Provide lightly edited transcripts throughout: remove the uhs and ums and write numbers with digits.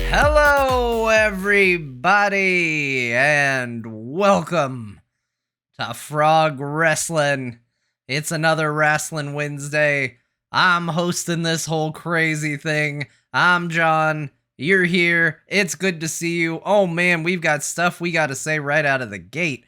Hello, everybody, and welcome to Frog Wrestling. It's another Wrestling Wednesday. I'm hosting this whole crazy thing. I'm Jon. You're here. It's good to see you. Oh man, we've got stuff we got to say right out of the gate.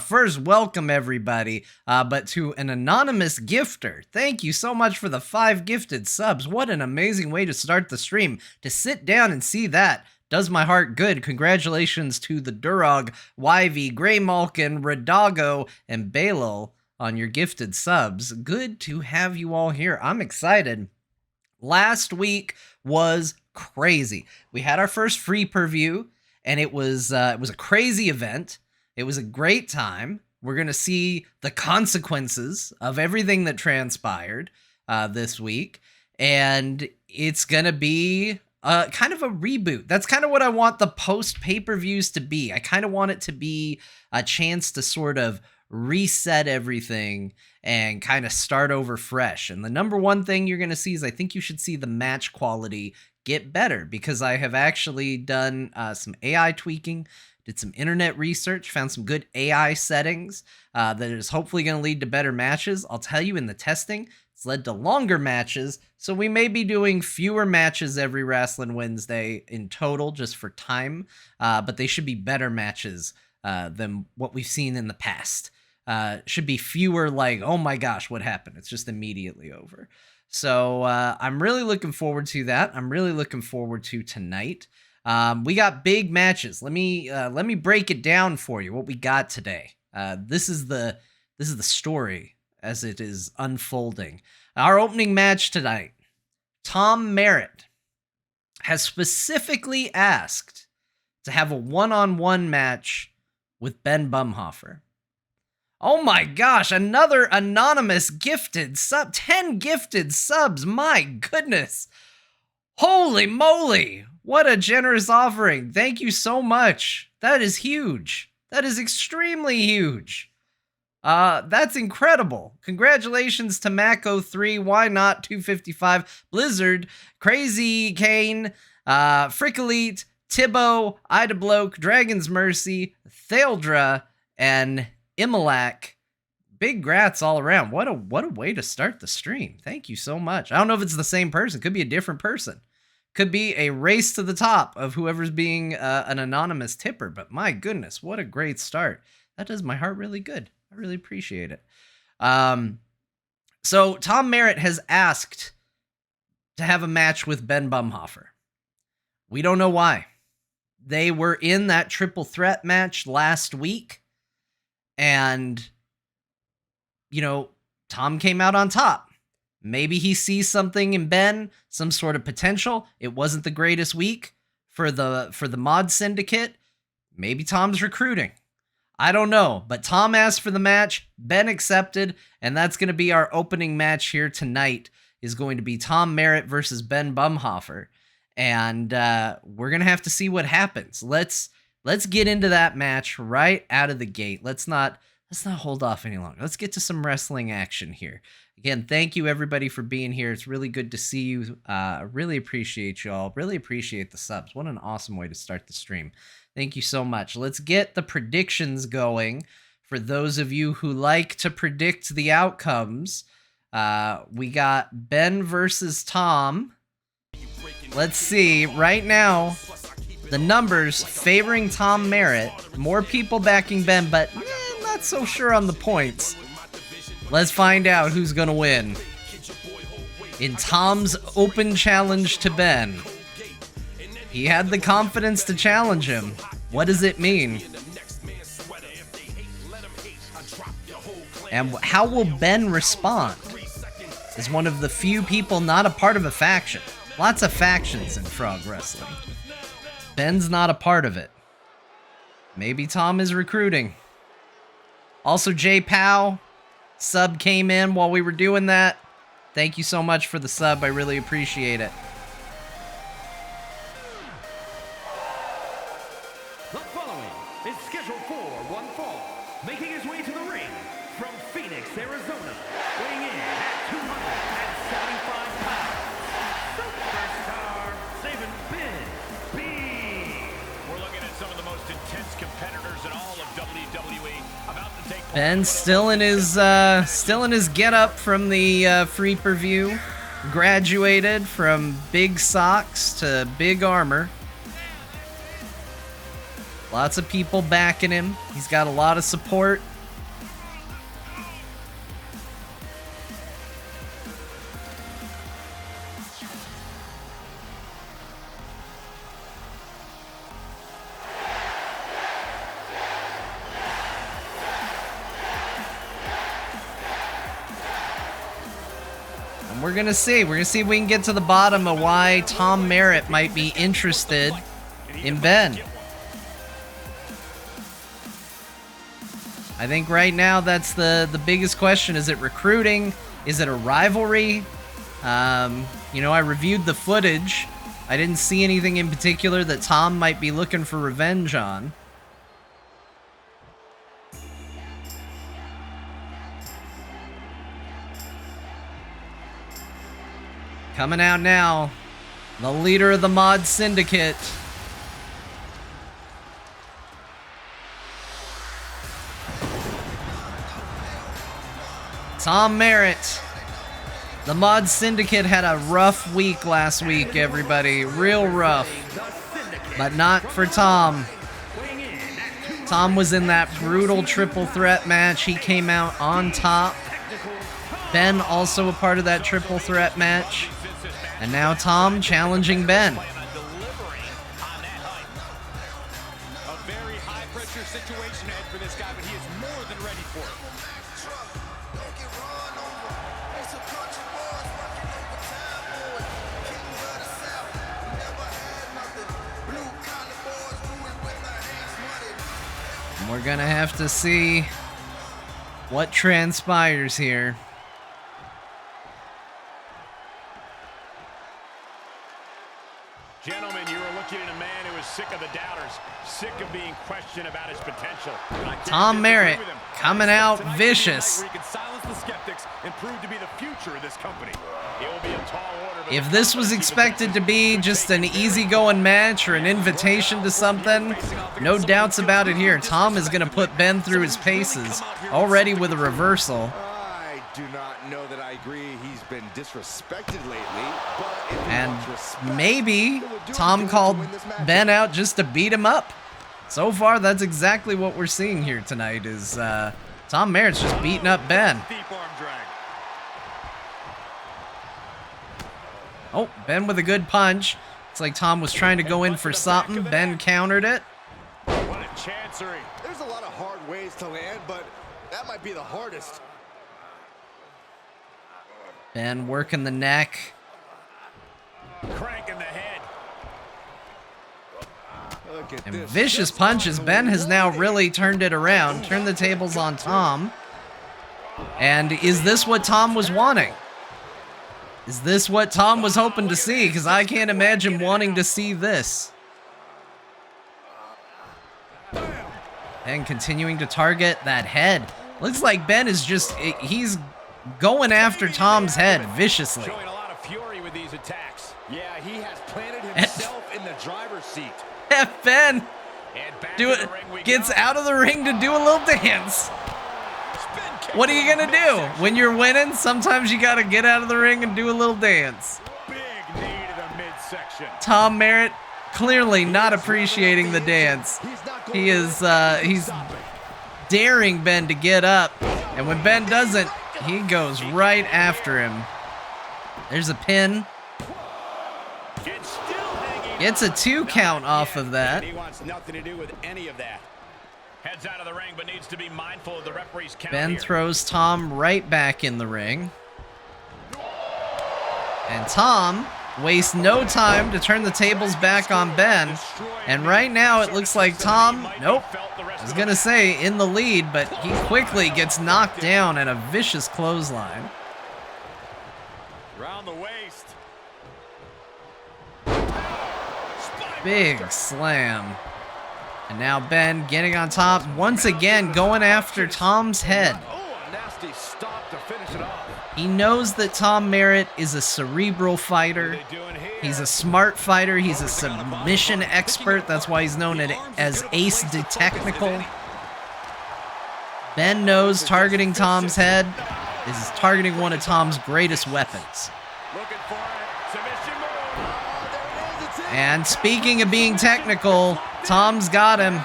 First, welcome everybody, but to an anonymous gifter, thank you so much for the 5 gifted subs. What an amazing way to start the stream. To sit down and see that does my heart good. Congratulations to the Durog, Yvy, Grey Malkin, Radago, and Balil on your gifted subs. Good to have you all here. I'm excited. Last week was crazy. We had our first free preview, and it was a crazy event. It was a great time. We're going to see the consequences of everything that transpired this week. And it's going to be kind of a reboot. That's kind of what I want the post pay-per-views to be. I kind of want it to be a chance to sort of reset everything and kind of start over fresh. And the number one thing you're going to see is I think you should see the match quality get better, because I have actually done some AI tweaking, did some internet research, found some good AI settings that is hopefully going to lead to better matches. I'll tell you, in the testing, it's led to longer matches, so we may be doing fewer matches every Wrestling Wednesday in total, just for time, but they should be better matches than what we've seen in the past. Should be fewer like, oh my gosh, what happened? It's just immediately over. So I'm really looking forward to that. I'm really looking forward to tonight. We got big matches. Let me break it down for you. What we got today. This is the story as it is unfolding. Our opening match tonight. Tom Merritt has specifically asked to have a one-on-one match with Ben Bumhoffer. Oh my gosh, another anonymous gifted sub. 10 gifted subs. My goodness. Holy moly. What a generous offering. Thank you so much. That is huge. That is extremely huge. That's incredible. Congratulations to Mac03, Why Not 255, Blizzard, Crazy Kane, Frickalete, Tibbo, Ida Bloke, Dragon's Mercy, Thaldra, and Imilak. Big grats all around. What a way to start the stream. Thank you so much. I don't know if it's the same person. Could be a different person. Could be a race to the top of whoever's being an anonymous tipper. But my goodness, what a great start. That does my heart really good. I really appreciate it. So Tom Merritt has asked to have a match with Ben Bumhoffer. We don't know why. They were in that triple threat match last week. And, you know, Tom came out on top. Maybe he sees something in Ben, some sort of potential. It wasn't the greatest week for the mod syndicate. Maybe Tom's recruiting. I don't know, but Tom asked for the match, Ben accepted, and that's going to be our opening match here tonight, is going to be Tom Merritt versus Ben Bumhoffer. And we're going to have to see what happens. Let's get into that match right out of the gate. Let's not hold off any longer. Let's get to some wrestling action here. Again, thank you everybody for being here. It's really good to see you. I really appreciate y'all. Really appreciate the subs. What an awesome way to start the stream. Thank you so much. Let's get the predictions going. For those of you who like to predict the outcomes, we got Ben versus Tom. Let's see. Right now, the numbers favoring Tom Merritt. More people backing Ben, but not so sure on the points. Let's find out who's going to win. In Tom's open challenge to Ben, he had the confidence to challenge him. What does it mean? And how will Ben respond? As one of the few people not a part of a faction. Lots of factions in Frog Wrestling. Ben's not a part of it. Maybe Tom is recruiting. Also, J Pow, sub came in while we were doing that. Thank you so much for the sub. I really appreciate it. The following is scheduled for one fall, making his way to the ring from Phoenix, Arizona, weighing in Ben still in his get up from the free preview. Graduated from big socks to big armor. Lots of people backing him. He's got a lot of support. We're gonna see. We're gonna see if we can get to the bottom of why Tom Merritt might be interested in Ben. I think right now that's the biggest question. Is it recruiting? Is it a rivalry? You know, I reviewed the footage. I didn't see anything in particular that Tom might be looking for revenge on. Coming out now, the leader of the mod syndicate. Tom Merritt. The mod syndicate had a rough week last week, everybody. Real rough. But not for Tom. Tom was in that brutal triple threat match. He came out on top. Ben also a part of that triple threat match. And now Tom challenging Ben. A very high pressure situation ahead for this guy, but he is more than ready for it. And we're gonna have to see what transpires here. Gentlemen, you are looking at a man who is sick of the doubters, sick of being questioned about his potential. Tom Merritt coming out vicious. He can silence the skeptics and prove to be the future of this company. It will be a tall order. If this was expected to be just an easygoing match or an invitation to something, no doubts about it here. Tom is going to put Ben through his paces, already with a reversal. I do not know that I agree he's been disrespected lately, but if he And wants respect, maybe Tom called Ben out just to beat him up. So far, that's exactly what we're seeing here tonight is Tom Merritt's just beating up Ben. Deep arm drag. Oh, Ben with a good punch. It's like Tom was trying to go in for something. Ben countered it. What a chancery. there's a lot of hard ways to land, but that might be the hardest. Ben working the neck. Cranking the head. Look at And this. vicious Just punches. on the Ben has now line. really turned it around, turned the tables on Tom. And is this what Tom was wanting? Is this what Tom was hoping to see? Because I can't imagine wanting to see this. And continuing to target that head. Looks like Ben is just, he's going after Tom's head viciously. Showing a lot of fury with these attacks. Yeah, he has planted himself in the driver's seat. Ben And back do in it, the ring we gets go. out of the ring to do a little dance. Spin kick What are you from gonna the do? midsection. When you're winning, sometimes you gotta get out of the ring and do a little dance. Big knee to the midsection. Tom Merritt clearly not appreciating the dance. He is he's daring Ben to get up, and when Ben doesn't, he goes right after him. There's a pin. And still hanging Gets a on. 2 count off of that. He wants nothing to do with any of that. Heads out of the ring, but needs to be mindful of the referee's count Ben here. throws Tom right back in the ring. And Tom wastes no time to turn the tables back on Ben. And right now it looks like Tom, nope, I was gonna say in the lead, but he quickly gets knocked down in a vicious clothesline. Round the waist. Big slam. And now Ben getting on top, once again going after Tom's head. Oh, a nasty stop to finish it off. He knows that Tom Merritt is a cerebral fighter. He's a smart fighter. He's a submission expert. That's why he's known as Ace the Technical. Ben knows targeting Tom's head is targeting one of Tom's greatest weapons. Looking for it. Submission move. And speaking of being technical, Tom's got him.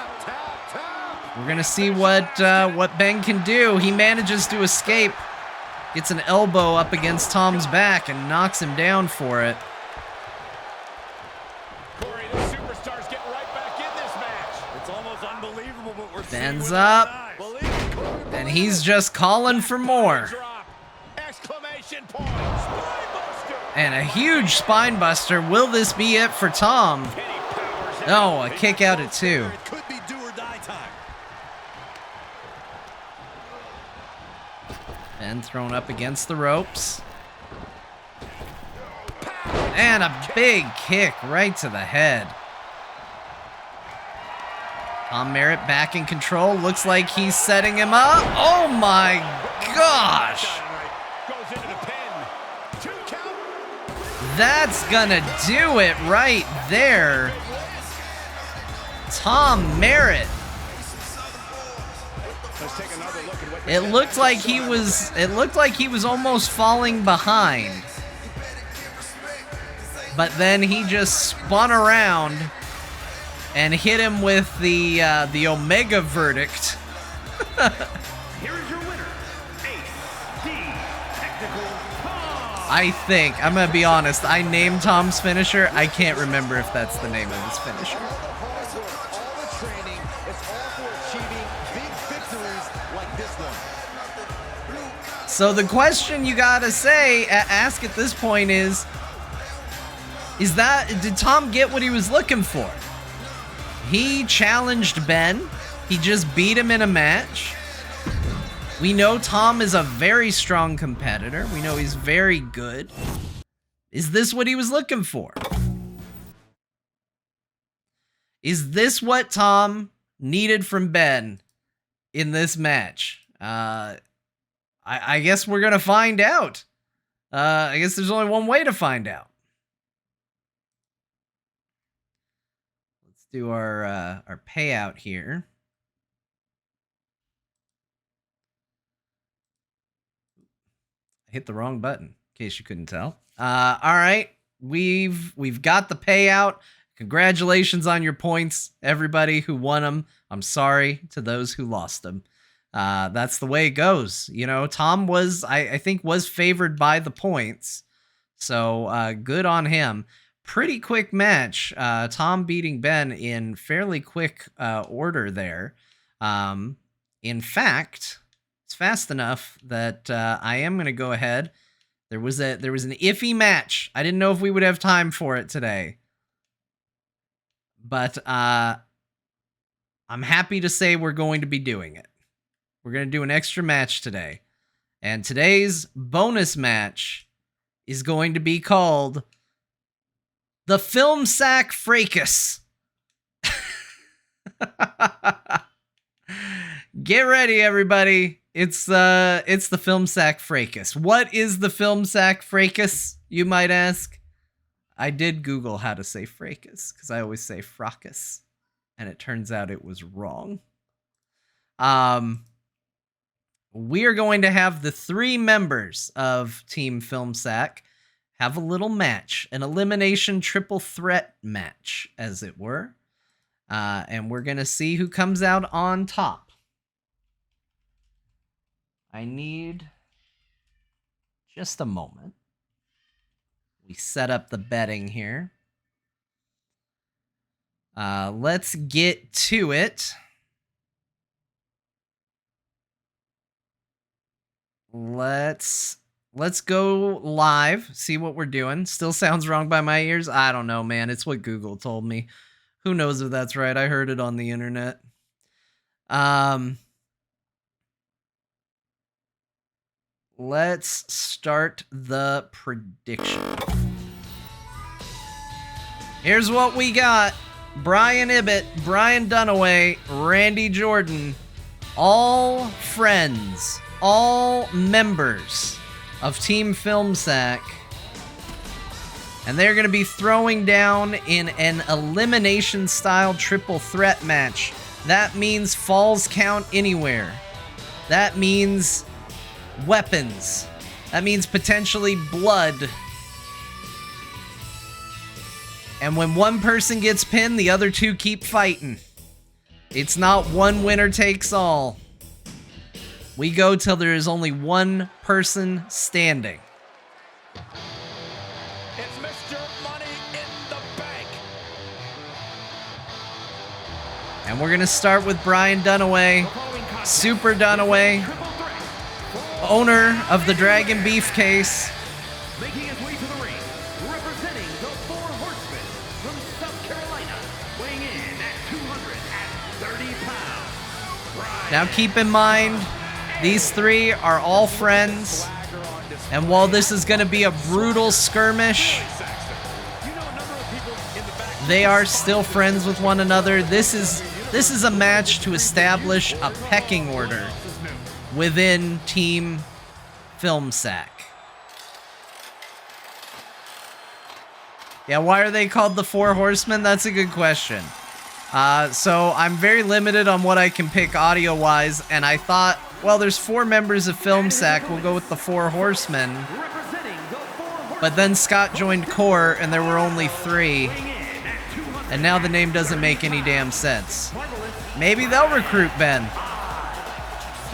We're gonna see what Ben can do. He manages to escape, gets an elbow up against Tom's back and knocks him down for it. Corey, the superstar's getting right back in this match. It's almost unbelievable what we're seeing. Ben's with our up, eyes. Believe it, Corey, and believe he's it. just calling for more. Drop. Exclamation point. Spinebuster. And a huge spine buster. Will this be it for Tom? Penny powers in. No, a kick out at 2. It could be do or die time. Ben thrown up against the ropes. And a big kick right to the head. Tom Merritt back in control. Looks like he's setting him up. Oh my gosh. Goes into the pin. 2 count. That's gonna do it right there. Tom Merritt. Let's take another look at what It looked like he was almost falling behind. But then he just spun around and hit him with the Omega verdict. Here is your winner, HD Technical Tom. I'm gonna be honest, I named Tom's finisher. I can't remember if that's the name of his finisher. All the training, it's all for achieving big victories like this one. So the question you gotta ask at this point is did Tom get what he was looking for? He challenged Ben. He just beat him in a match. We know Tom is a very strong competitor. We know he's very good. Is this what he was looking for? Is this what Tom needed from Ben in this match? I guess we're gonna find out. I guess there's only one way to find out. Let's do our payout here. I hit the wrong button, in case you couldn't tell. All right, we've got the payout. Congratulations on your points, everybody who won them. I'm sorry to those who lost them. That's the way it goes. You know, Tom was, I think, was favored by the points. So good on him. Pretty quick match. Tom beating Ben in fairly quick order there. In fact, it's fast enough that I am going to go ahead. There was an iffy match. I didn't know if we would have time for it today. But I'm happy to say we're going to be doing it. We're going to do an extra match today. And today's bonus match is going to be called the Filmsack Fracas. Get ready, everybody. It's the Filmsack Fracas. What is the Filmsack Fracas, you might ask? I did Google how to say fracas, because I always say fracas, and it turns out it was wrong. We are going to have the 3 members of Team Filmsack have a little match, an elimination triple threat match, as it were. And we're going to see who comes out on top. I need just a moment. We set up the betting here. Let's get to it. Let's go live, see what we're doing. Still sounds wrong by my ears. I don't know, man. It's what Google told me. Who knows if that's right? I heard it on the internet. Let's start the prediction. Here's what we got. Brian Ibbott, Brian Dunaway, Randy Jordan, all friends, all members of Team Filmsack. And they're going to be throwing down in an elimination-style triple threat match. That means falls count anywhere. that means weapons. That means potentially blood. And when one person gets pinned, the other two keep fighting. It's not one winner takes all. We go till there is only one person standing. It's Mr. Money in the Bank. And we're going to start with Brian Dunaway, Super Dunaway, owner of the Dragon Beef Case. Making his way to the ring, representing the Four Horsemen from South Carolina, weighing in at 230 pounds. Now keep in mind, these three are all friends, and while this is going to be a brutal skirmish, they are still friends with one another. This is a match to establish a pecking order within Team Filmsack. Yeah, why are they called the Four Horsemen? That's a good question. So I'm very limited on what I can pick audio-wise, and I thought, well, there's 4 members of Filmsack, we'll go with the Four Horsemen. But then Scott joined Core, and there were only 3. And now the name doesn't make any damn sense. Maybe they'll recruit Ben. To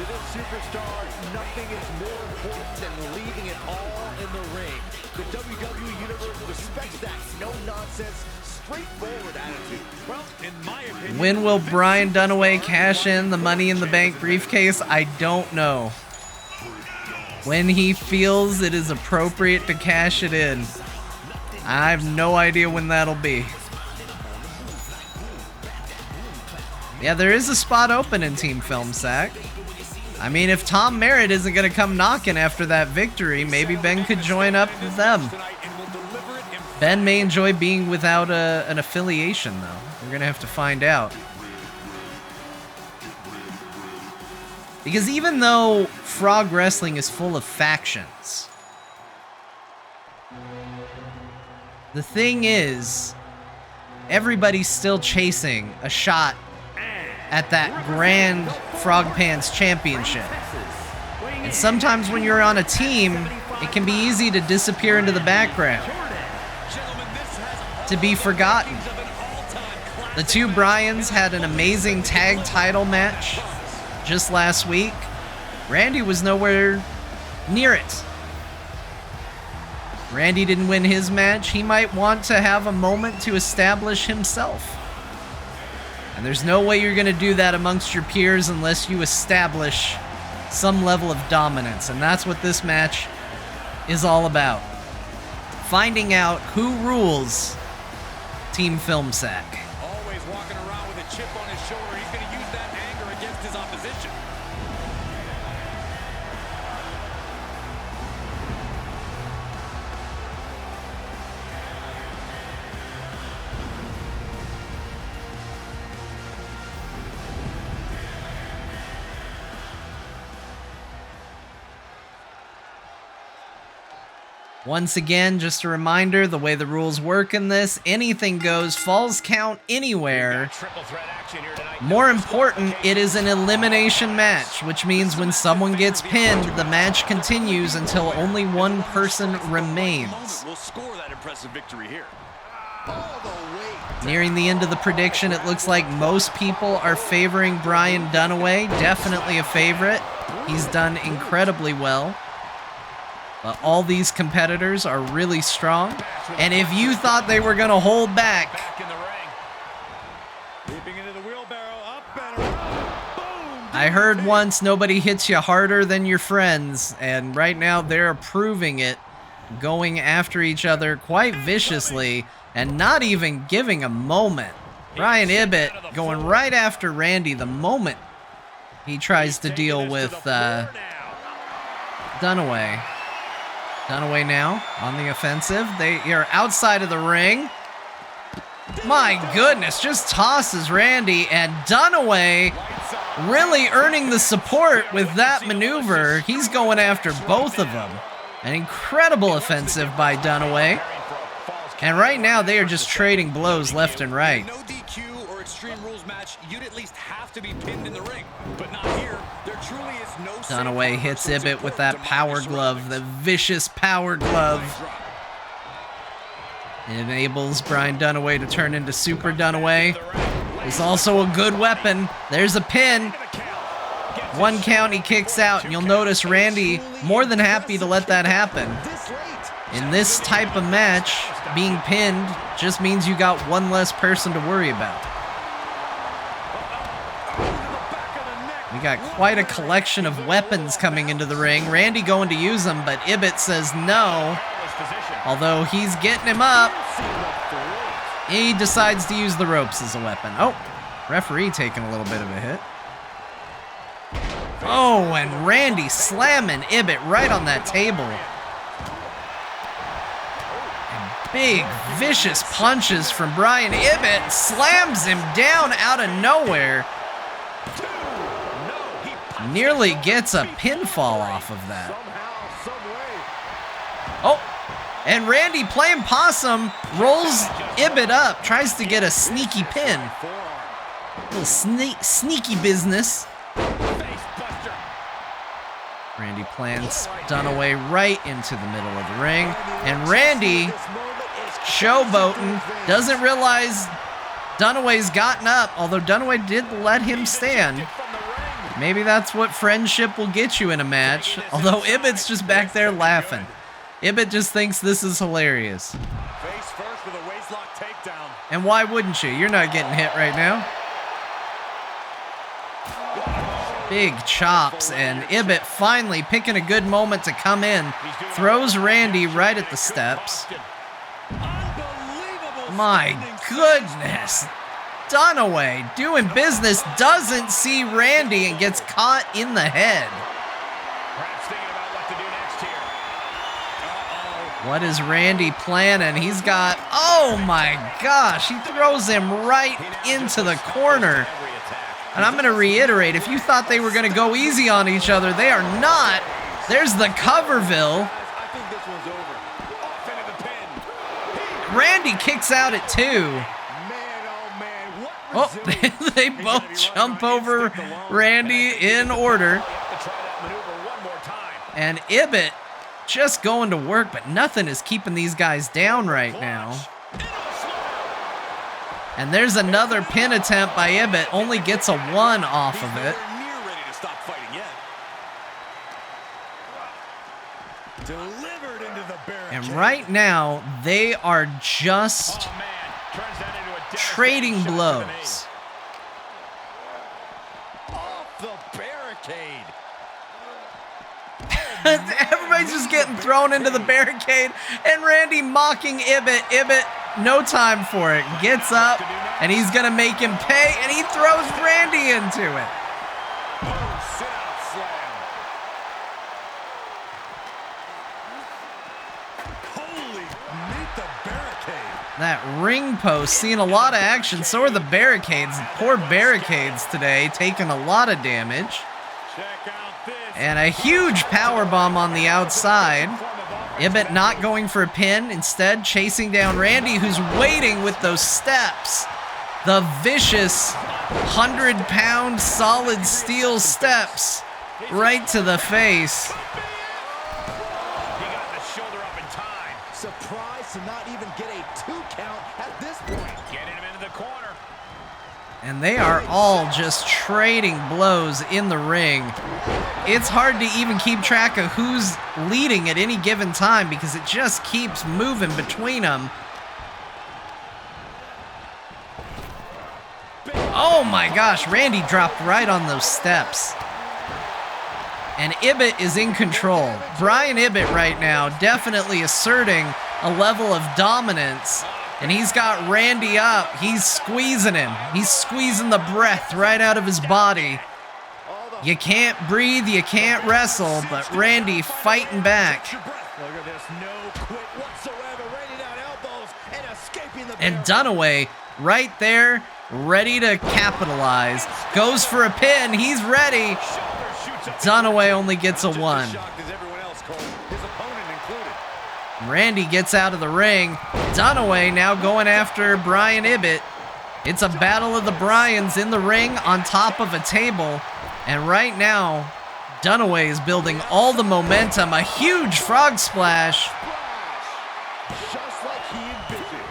this superstar, nothing is more important than leaving it all in the ring. The WWE Universe respects that no-nonsense, straightforward attitude. Well, in my opinion, When will Brian Dunaway cash in the Money in the Bank briefcase? I don't know. When he feels it is appropriate to cash it in. I have no idea when that'll be. Yeah, there is a spot open in Team Filmsack. I mean, if Tom Merritt isn't going to come knocking after that victory, maybe Ben could join up with them. Ben may enjoy being without an affiliation, though. We're going to have to find out. Because even though Frog Wrestling is full of factions, the thing is, everybody's still chasing a shot at that Grand Frog Pants Championship. And sometimes when you're on a team, it can be easy to disappear into the background, to be forgotten. The two Bryans had an amazing tag title match just last week. Randy was nowhere near it. Randy didn't win his match. He might want to have a moment to establish himself. And there's no way you're going to do that amongst your peers unless you establish some level of dominance. And that's what this match is all about. Finding out who rules Team Filmsack. always walking around with a chip on his shoulder. He's going to use that anger against his opposition. Once again, just a reminder, the way the rules work in this, anything goes, falls count anywhere. Triple threat action here tonight. More important, it is an elimination match, which means when someone gets pinned, the match continues until only one person remains. We'll score that impressive victory here. Nearing the end of the prediction, it looks like most people are favoring Brian Dunaway. Definitely a favorite. He's done incredibly well. But all these competitors are really strong. And if you thought they were going to hold back, Back in the ring. Leaping into the wheelbarrow, up and around. Boom! I heard once nobody hits you harder than your friends. And right now they're proving it, going after each other quite viciously and not even giving a moment. Brian Ibbott going right after Randy the moment he tries to deal with Dunaway. Dunaway now on the offensive. They are outside of the ring. My goodness, just tosses Randy, and Dunaway really earning the support with that maneuver. He's going after both of them. An incredible offensive by Dunaway. And right now they are just trading blows left and right. No DQ or Extreme Rules match, you'd at least have to be pinned in the ring. But not here. There truly is Dunaway hits Ibbott with that power glove, the vicious power glove. It enables Brian Dunaway to turn into Super Dunaway. It's also a good weapon. There's a pin. 1 count, he kicks out, and you'll notice Randy more than happy to let that happen. In this type of match, being pinned just means you got one less person to worry about. We got quite a collection of weapons coming into the ring. Randy going to use them, but Ibbott says no. Although he's getting him up, he decides to use the ropes as a weapon. Oh, referee taking a little bit of a hit. Oh, and Randy slamming Ibbott right on that table. And big, vicious punches from Brian Ibbott slams him down out of nowhere. Nearly gets a pinfall off of that. Oh, and Randy playing possum rolls Ibbott up, tries to get a sneaky pin. A little sneaky business. Randy plants Dunaway right into the middle of the ring. And Randy, showboating, doesn't realize Dunaway's gotten up, although Dunaway did let him stand. Maybe that's what friendship will get you in a match, although Ibbott's just back there laughing. Ibbott just thinks this is hilarious. Face first with a waistlock takedown. And why wouldn't you? You're not getting hit right now. Big chops, and Ibbott finally picking a good moment to come in. Throws Randy right at the steps. My goodness. Dunaway doing business, doesn't see Randy and gets caught in the head. What is Randy planning? He's got, oh my gosh, he throws him right into the corner. And I'm going to reiterate, if you thought they were going to go easy on each other, they are not. There's the Coverville. Randy kicks out at 2. Oh, they both jump over Randy in order. And Ibbott just going to work, but nothing is keeping these guys down right now. And there's another pin attempt by Ibbott, only gets a 1 off of it. And right now, they are just trading blows. Off the barricade. Everybody's just getting thrown into the barricade, and Randy mocking Ibbott. Ibbott, no time for it. Gets up, and he's gonna make him pay, and he throws Randy into it. That ring post seeing a lot of action. So are the barricades. Poor barricades today, taking a lot of damage. And a huge powerbomb on the outside. Ibbott not going for a pin, instead chasing down Randy, who's waiting with those steps. The vicious 100-pound solid steel steps right to the face. He got the shoulder up in time. Surprised to not even get a 2 count at this point. Getting him into the corner. And they are all just trading blows in the ring. It's hard to even keep track of who's leading at any given time because it just keeps moving between them. Oh my gosh, Randy dropped right on those steps. And Ibbott is in control. Brian Ibbott right now definitely asserting a level of dominance. And he's got Randy up. He's squeezing him. He's squeezing the breath right out of his body. You can't breathe, you can't wrestle, but Randy fighting back. And Dunaway right there, ready to capitalize. Goes for a pin, he's ready. Dunaway only gets a 1. Randy gets out of the ring. Dunaway now going after Brian Ibbott. It's a battle of the Bryans in the ring on top of a table. And right now, Dunaway is building all the momentum. A huge frog splash. Just like he envisioned.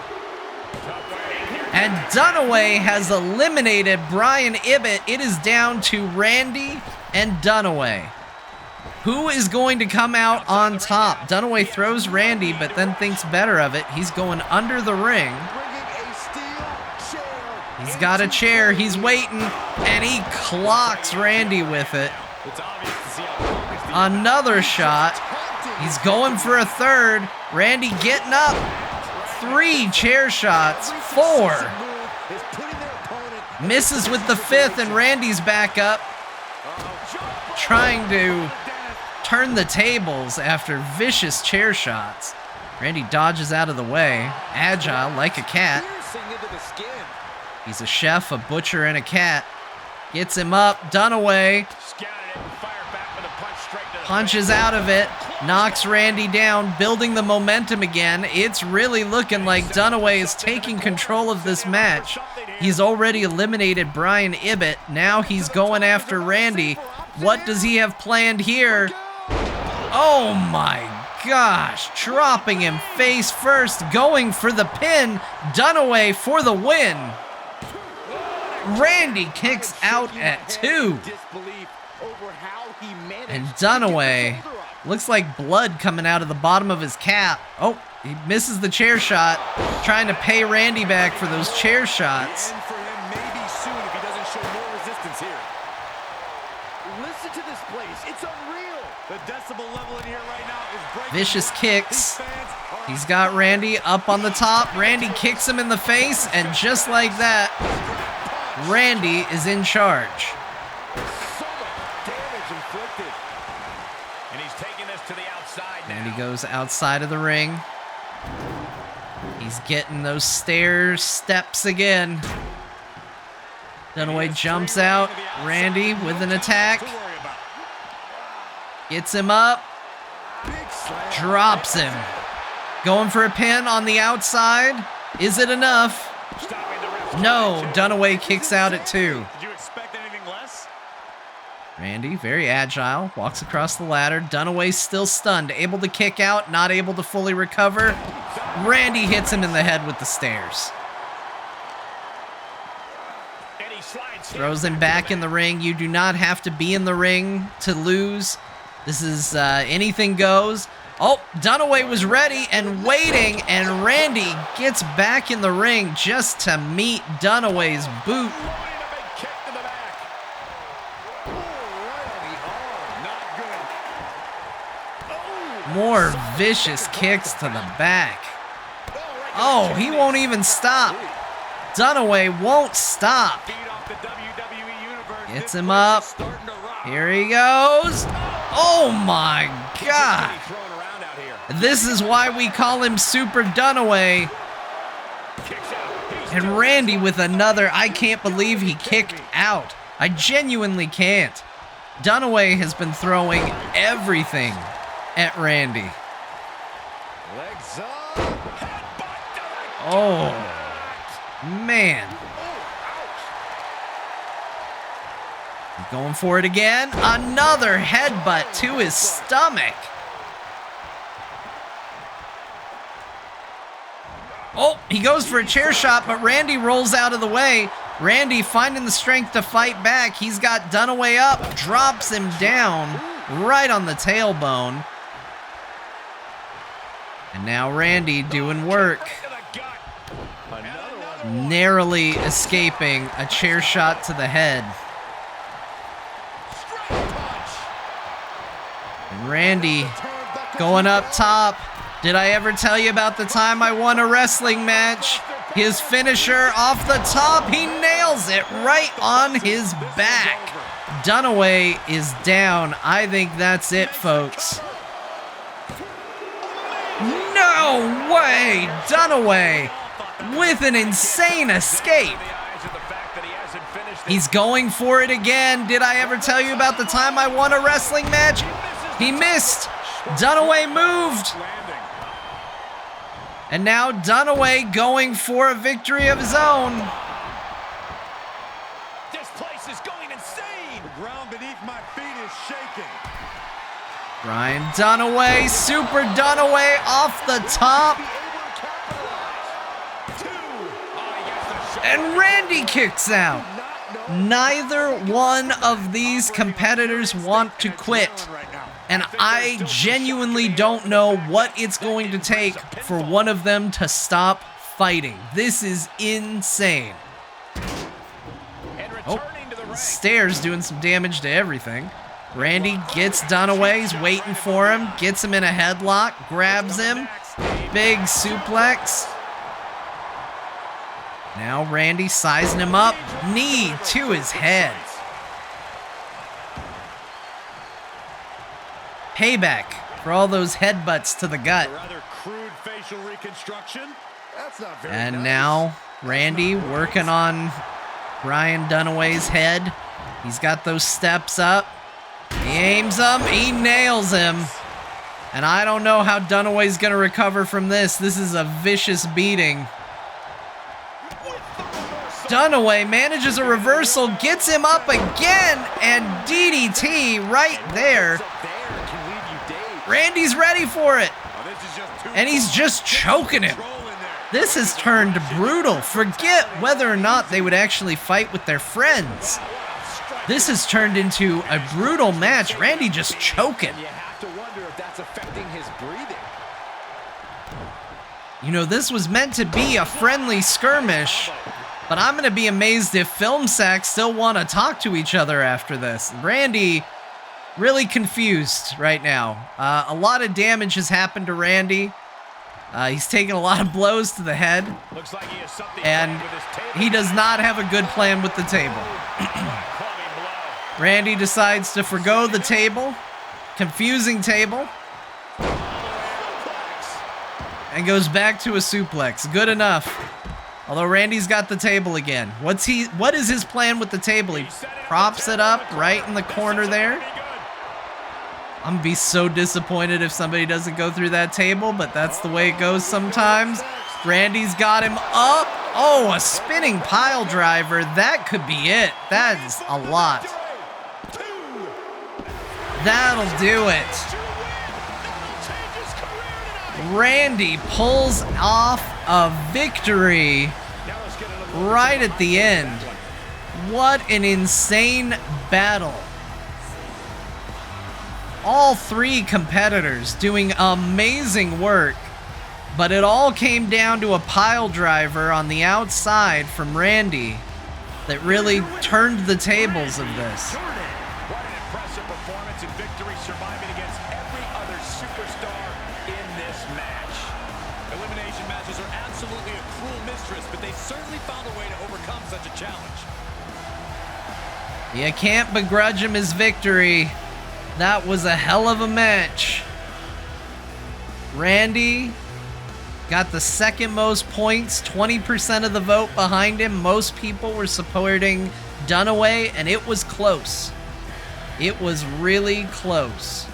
And Dunaway has eliminated Brian Ibbott. It is down to Randy and Dunaway. Who is going to come out on top? Dunaway throws Randy, but then thinks better of it. He's going under the ring. He's got a chair. He's waiting, and he clocks Randy with it. Another shot. He's going for a third. Randy getting up. 3 chair shots. 4. Misses with the 5th, and Randy's back up. Trying to turn the tables after vicious chair shots. Randy dodges out of the way. Agile like a cat. He's a chef, a butcher, and a cat. Gets him up. Dunaway punches out of it. Knocks Randy down, building the momentum again. It's really looking like Dunaway is taking control of this match. He's already eliminated Brian Ibbott. Now he's going after Randy. What does he have planned here? Oh my gosh. Dropping him face first, going for the pin. Dunaway for the win. Randy kicks out at 2. And Dunaway looks like blood coming out of the bottom of his cap. Oh, he misses the chair shot. Trying to pay Randy back for those chair shots. And for him, maybe soon if he doesn't show more resistance here. Listen to this place. It's unreal. The decibel level in here right now is breaking. Vicious kicks. He's got Randy up on the top. Randy kicks him in the face, and just like that, Randy is in charge. So much damage inflicted. And he's taking this to the outside now. Randy goes outside of the ring. He's getting those steps again. Dunaway jumps out. Randy with an attack. Gets him up. Drops him. Going for a pin on the outside. Is it enough? No, Dunaway kicks out at 2. Did you expect anything less? Randy, very agile, walks across the ladder. Dunaway still stunned, able to kick out, not able to fully recover. Randy hits him in the head with the stairs. And he slides Throws him back in the ring. You do not have to be in the ring to lose. This is anything goes. Oh, Dunaway was ready and waiting, and Randy gets back in the ring just to meet Dunaway's boot. More vicious kicks to the back. Oh, he won't even stop. Dunaway won't stop. Gets him up. Here he goes. Oh my God. This is why we call him Super Dunaway. And Randy with another. I can't believe he kicked out. I genuinely can't. Dunaway has been throwing everything at Randy. Oh, man. He's going for it again. Another headbutt to his stomach. Oh, he goes for a chair shot, but Randy rolls out of the way. Randy finding the strength to fight back. He's got Dunaway up, drops him down right on the tailbone. And now Randy doing work. Narrowly escaping a chair shot to the head. And Randy going up top. Did I ever tell you about the time I won a wrestling match? His finisher off the top, he nails it right on his back. Dunaway is down. I think that's it, folks. No way! Dunaway with an insane escape. He's going for it again. Did I ever tell you about the time I won a wrestling match? He missed. Dunaway moved. And now Dunaway going for a victory of his own. This place is going insane. The ground beneath my feet is shaking. Ryan Dunaway, Super Dunaway off the top. And Randy kicks out. Neither one of these competitors want to quit. And I genuinely don't know what it's going to take for one of them to stop fighting. This is insane. Oh, the stairs doing some damage to everything. Randy gets Dunaway, he's waiting for him, gets him in a headlock, grabs him, big suplex. Now Randy sizing him up, knee to his head. Payback for all those headbutts to the gut. And now Randy working on Ryan Dunaway's head. He's got those steps up. He aims him, he nails him. And I don't know how Dunaway's gonna recover from this. This is a vicious beating. Dunaway manages a reversal, gets him up again, and DDT right there. Randy's ready for it. And he's just choking him. This has turned brutal. Forget whether or not they would actually fight with their friends. This has turned into a brutal match. Randy just choking. You have to wonder if that's affecting his breathing. You know, this was meant to be a friendly skirmish, but I'm going to be amazed if Filmsack still want to talk to each other after this. Randy, really confused right now. A lot of damage has happened to Randy. He's taken a lot of blows to the head. Looks like he has something And with his table. he does not have a good plan with the table. Randy decides to forgo the table. Confusing table. And goes back to a suplex. Good enough. Although Randy's got the table again. What is his plan with the table? He props it up right in the corner there. I'm gonna be so disappointed if somebody doesn't go through that table, but that's the way it goes sometimes. Randy's got him up. Oh, a spinning pile driver. That could be it. That is a lot. That'll do it. Randy pulls off a victory right at the end. What an insane battle. All three competitors doing amazing work, but it all came down to a pile driver on the outside from Randy that really turned the tables of this. What an impressive performance and victory, surviving against every other superstar in this match. Elimination matches are absolutely a cruel mistress, but they certainly found a way to overcome such a challenge. You can't begrudge him his victory. That was a hell of a match. Randy got the second most points, 20% of the vote behind him. Most people were supporting Dunaway, and it was close. It was really close.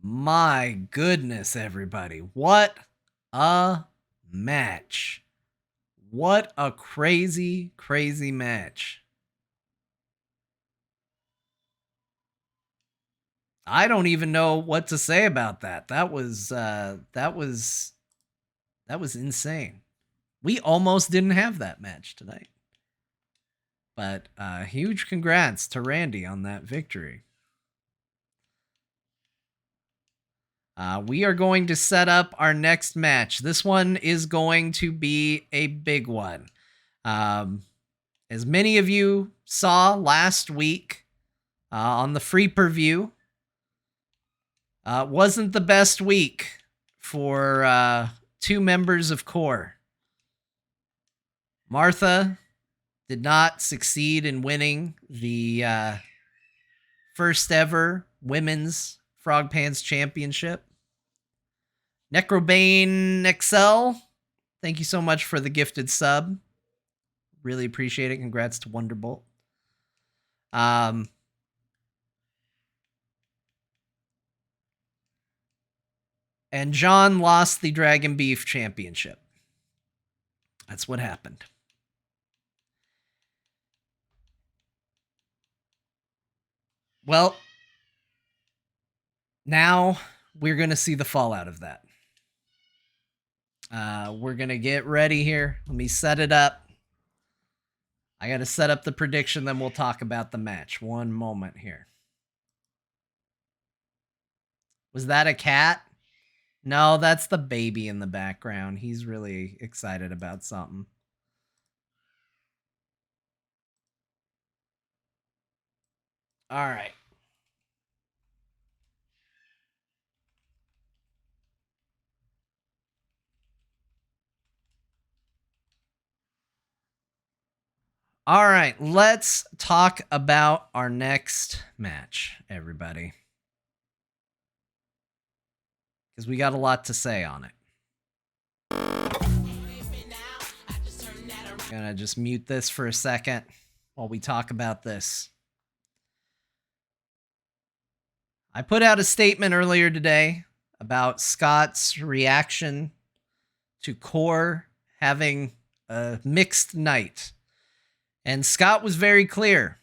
My goodness, everybody. What a match. What a crazy, crazy match. I don't even know what to say about that. That was insane. We almost didn't have that match tonight. But huge congrats to Randy on that victory. We are going to set up our next match. This one is going to be a big one. As many of you saw last week on the free preview, wasn't the best week for two members of Core. Martha did not succeed in winning the first ever Women's Frog Pants Championship. Necrobane XL, thank you so much for the gifted sub. Really appreciate it. Congrats to Wonderbolt. And Jon lost the Dragon Beef Championship. That's what happened. Well, now we're going to see the fallout of that. We're going to get ready here. Let me set it up. I got to set up the prediction, then we'll talk about the match. One moment here. Was that a cat? No, that's the baby in the background. He's really excited about something. All right. All right, let's talk about our next match, everybody. Because we got a lot to say on it. I'm gonna just mute this for a second while we talk about this. I put out a statement earlier today about Scott's reaction to Core having a mixed night. And Scott was very clear.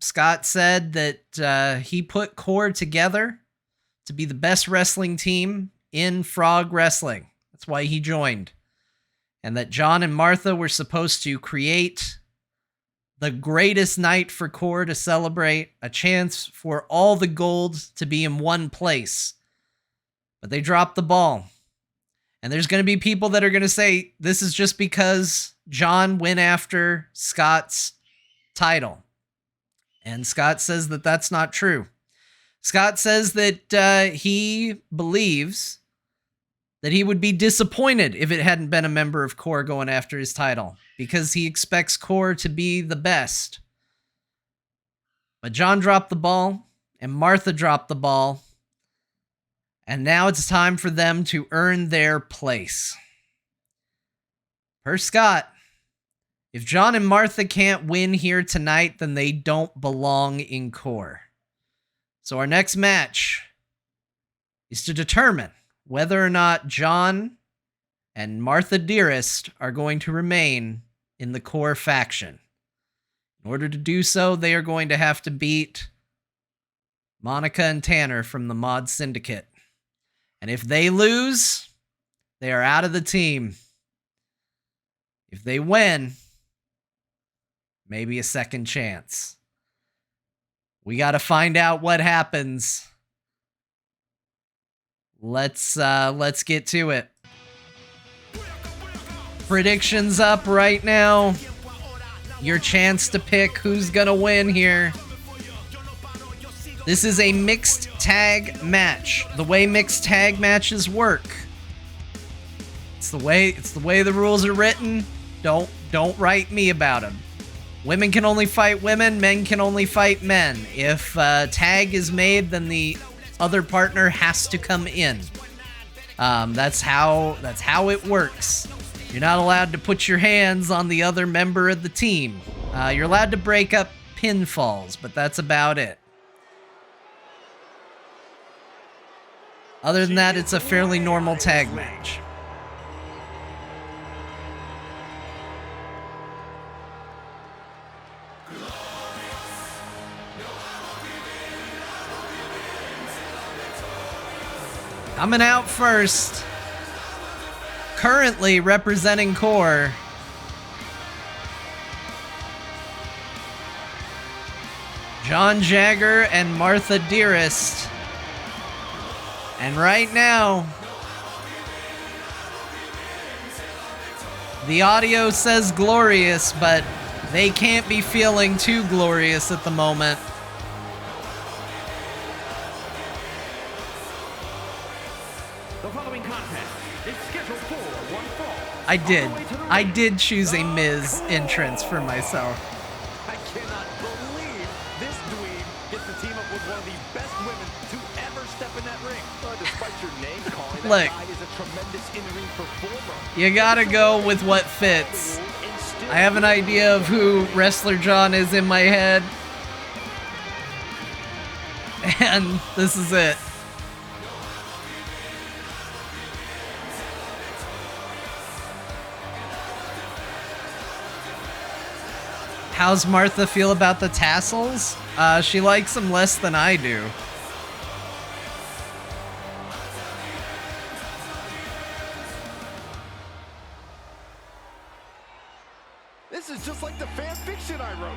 Scott said that he put Core together to be the best wrestling team in Frog Wrestling. That's why he joined. And that Jon and Martha were supposed to create the greatest night for Core to celebrate, a chance for all the gold to be in one place. But they dropped the ball. And there's going to be people that are going to say this is just because Jon went after Scott's title. And Scott says that that's not true. Scott says that he believes that he would be disappointed if it hadn't been a member of Core going after his title, because he expects Core to be the best. But Jon dropped the ball, and Martha dropped the ball, and now it's time for them to earn their place. Per Scott, if Jon and Martha can't win here tonight, then they don't belong in Core. So our next match is to determine whether or not Jon and Martha Dearest are going to remain in the Core faction. In order to do so, they are going to have to beat Monica and Tanner from the Mod Syndicate. And if they lose, they are out of the team. If they win, maybe a second chance. We got to find out what happens. Let's get to it. Predictions up right now. Your chance to pick who's gonna win here. This is a mixed tag match. The way mixed tag matches work. It's the way the rules are written. Don't write me about them. Women can only fight women, men can only fight men. If tag is made, then the other partner has to come in. That's how it works. You're not allowed to put your hands on the other member of the team. You're allowed to break up pinfalls, but that's about it. Other than that, it's a fairly normal tag match. Coming out first, currently representing Core, Jon Jagger and Martha Dearest. And right now, the audio says glorious, but they can't be feeling too glorious at the moment. The following contest is scheduled for one fall. I did choose a Miz entrance for myself. I cannot believe this dweeb gets to team up with one of the best women to ever step in that ring. Despite your name calling, Look, that guy is a tremendous in-ring performer. you gotta go with what fits. I have an idea of who Wrestler Jon is in my head. And this is it. How's Martha feel about the tassels? She likes them less than I do. This is just like the fan fiction I wrote.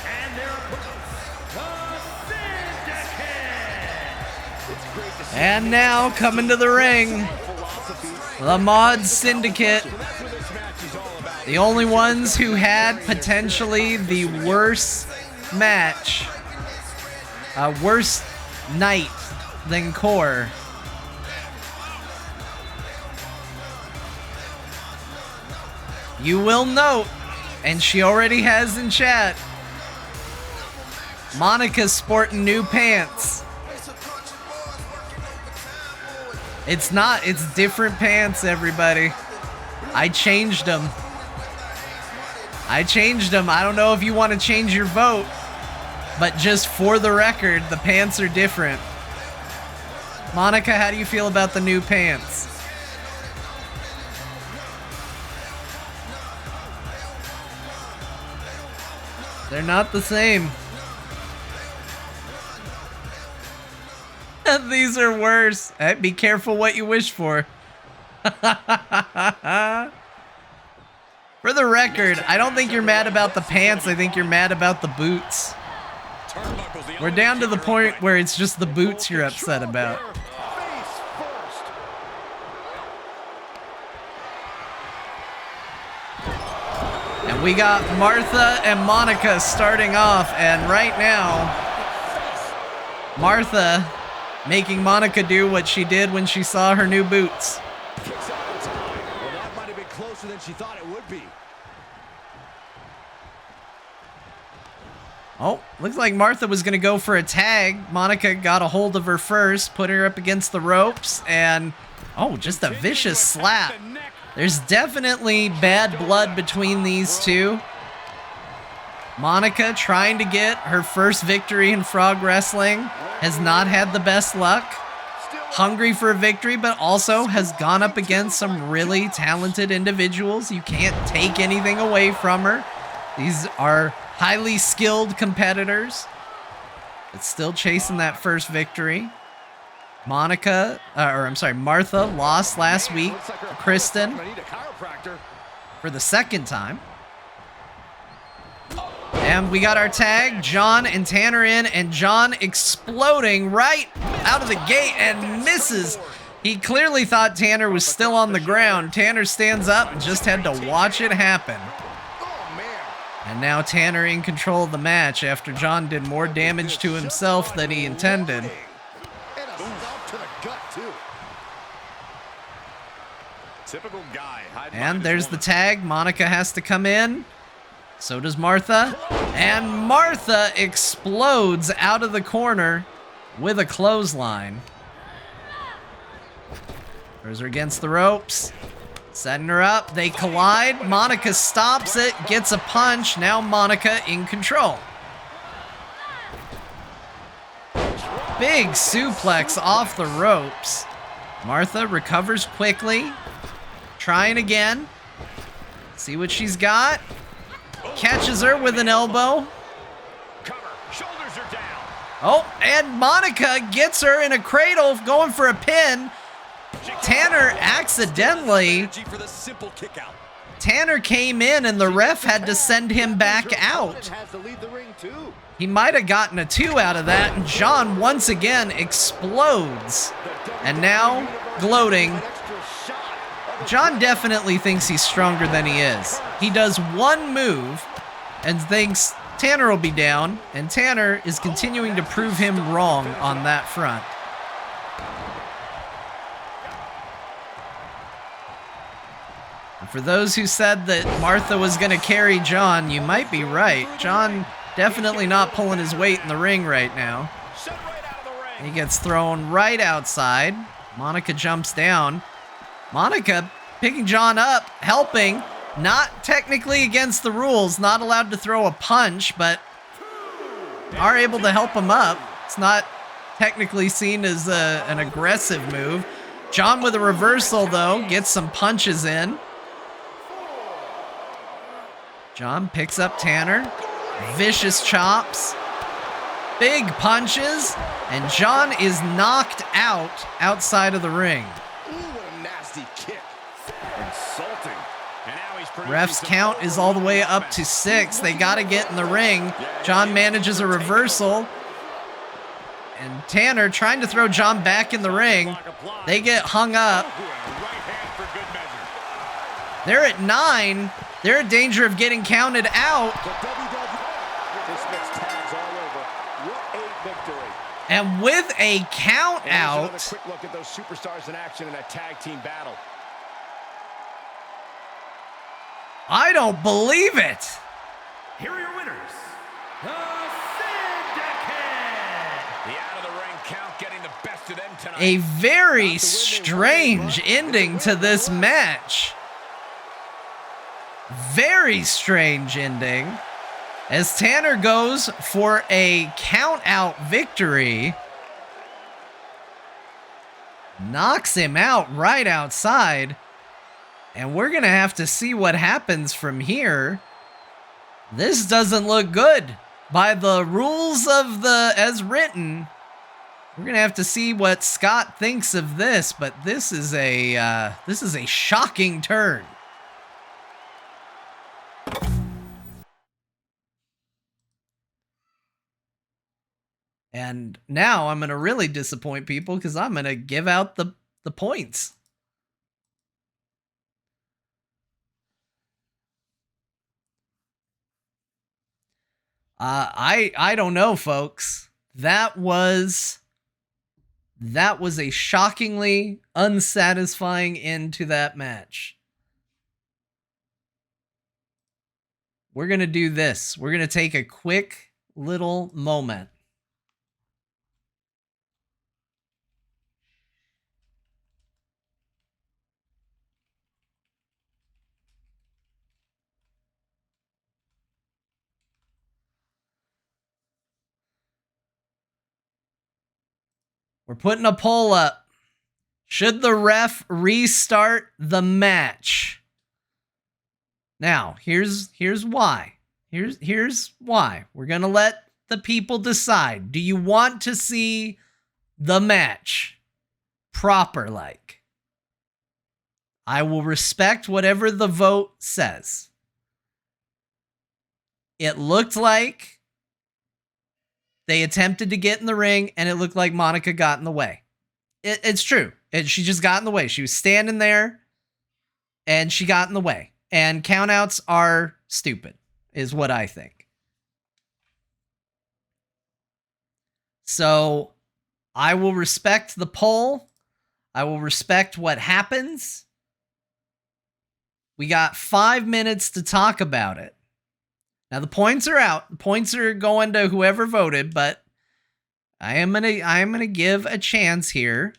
And their opponents, the Syndicate. It's great to see. And now, coming to the ring, the Mod Syndicate. So that's what this match is all about. The only ones who had potentially the worst match, worst night than Core. You will note, and she already has in chat, Monica's sporting new pants. It's not, it's different pants, everybody. I changed them. I don't know if you want to change your vote, but just for the record, the pants are different. Monica, how do you feel about the new pants? They're not the same. These are worse. Hey, be careful what you wish for. For the record, I don't think you're mad about the pants. I think you're mad about the boots. We're down to the point where it's just the boots you're upset about. And we got Martha and Monica starting off, and right now, Martha making Monica do what she did when she saw her new boots. Kicks out in time. Well, that might have been closer than she thought it would be. Oh, looks like Martha was going to go for a tag. Monica got a hold of her first, put her up against the ropes, and oh, just a vicious slap. There's definitely bad blood between these two. Monica trying to get her first victory in frog wrestling, has not had the best luck. Hungry for a victory, but also has gone up against some really talented individuals. You can't take anything away from her. These are highly skilled competitors, but still chasing that first victory. Martha lost last week to Kristen for the second time. And we got our tag, Jon and Tanner in, and Jon exploding right out of the gate and misses. He clearly thought Tanner was still on the ground. Tanner stands up and just had to watch it happen. And now Tanner in control of the match after Jon did more damage to himself than he intended. Typical guy. And there's the tag. Monica has to come in. So does Martha. And Martha explodes out of the corner with a clothesline. Throws her against the ropes. Setting her up. They collide. Monica stops it. Gets a punch. Now Monica in control. Big suplex off the ropes. Martha recovers quickly. Trying again. See what she's got. Catches her with an elbow. Cover. Shoulders are down. Oh, and Monica gets her in a cradle going for a pin. Tanner accidentally. Tanner came in and the ref had to send him back out. He might have gotten a 2 out of that, and Jon once again explodes. And now, gloating. Jon definitely thinks he's stronger than he is. He does one move and thinks Tanner will be down, and Tanner is continuing to prove him wrong on that front. And for those who said that Martha was going to carry Jon, you might be right. Jon definitely not pulling his weight in the ring right now. He gets thrown right outside. Monica jumps down. Monica picking Jon up, helping. Not technically against the rules, not allowed to throw a punch, but are able to help him up. It's not technically seen as an aggressive move. Jon with a reversal, though, gets some punches in. Jon picks up Tanner. Vicious chops. Big punches. And Jon is knocked out outside of the ring. Ooh, what a nasty kick. Insulting. And now he's Ref's count is all the way up to 6. They got to get in the ring. Jon manages a reversal. And Tanner trying to throw Jon back in the ring. They get hung up. They're at 9. They're in danger of getting counted out. And with a count out, quick look at those superstars in action in that tag team battle. I don't believe it. Here are your winners, the Syndicate. The out of the ring count getting the best of them tonight. A very strange ending to this match. Very strange ending. As Tanner goes for a count-out victory. Knocks him out right outside. And we're going to have to see what happens from here. This doesn't look good. By the rules of the as written, we're going to have to see what Scott thinks of this, but this is a shocking turn. And now I'm going to really disappoint people because I'm going to give out the points. I don't know, folks. That was a shockingly unsatisfying end to that match. We're going to do this. We're going to take a quick little moment. We're putting a poll up. Should the ref restart the match? Now, here's why. Here's why. We're going to let the people decide. Do you want to see the match proper like? I will respect whatever the vote says. It looked like they attempted to get in the ring, and it looked like Monica got in the way. It's true. She just got in the way. She was standing there, and she got in the way. And countouts are stupid, is what I think. So, I will respect the poll. I will respect what happens. We got 5 minutes to talk about it. Now the points are out. The points are going to whoever voted, but I am gonna give a chance here.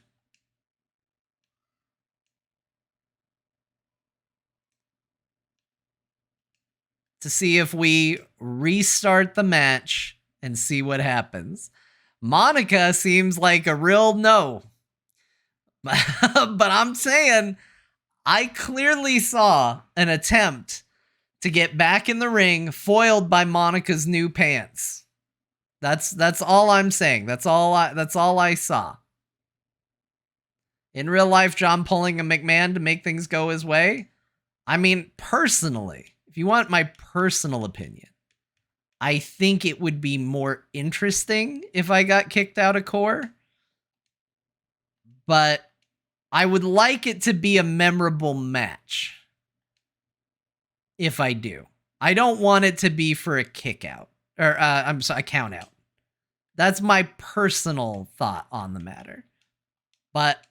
To see if we restart the match and see what happens. Monica seems like a real no. But I'm saying I clearly saw an attempt to get back in the ring, foiled by Monica's new pants. That's all I'm saying. That's all I saw. In real life, Jon pulling a McMahon to make things go his way. I mean, personally, if you want my personal opinion, I think it would be more interesting if I got kicked out of Core. But I would like it to be a memorable match. If I do. I don't want it to be for a kick out. Or, I'm sorry, a count out. That's my personal thought on the matter. But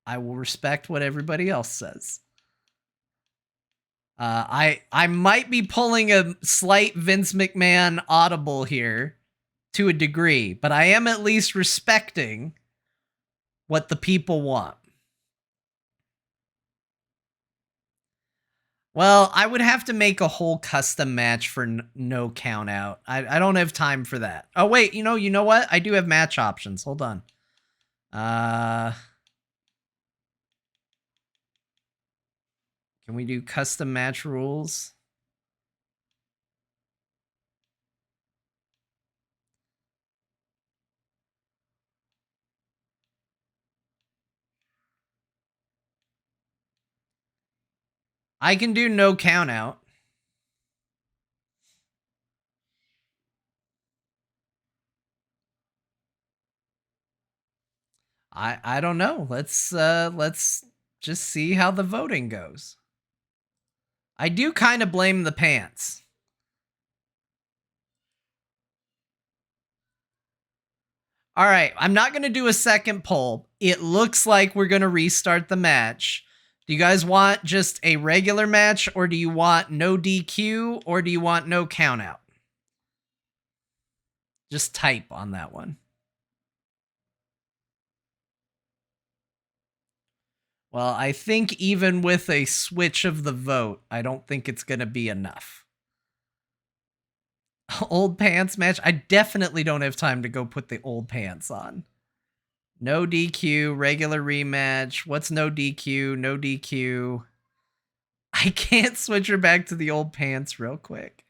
I will respect what everybody else says. I might be pulling a slight Vince McMahon audible here to a degree, but I am at least respecting what the people want. Well, I would have to make a whole custom match for no count out. I don't have time for that. Oh, wait, you know what? I do have match options. Hold on. Can we do custom match rules? I can do no count out. I don't know. Let's just see how the voting goes. I do kind of blame the pants. All right, I'm not going to do a second poll. It looks like we're going to restart the match. Do you guys want just a regular match, or do you want no DQ, or do you want no count out? Just type on that one. Well, I think even with a switch of the vote, I don't think it's going to be enough. Old pants match? I definitely don't have time to go put the old pants on. No DQ, regular rematch. What's no DQ? No DQ. I can't switch her back to the old pants real quick.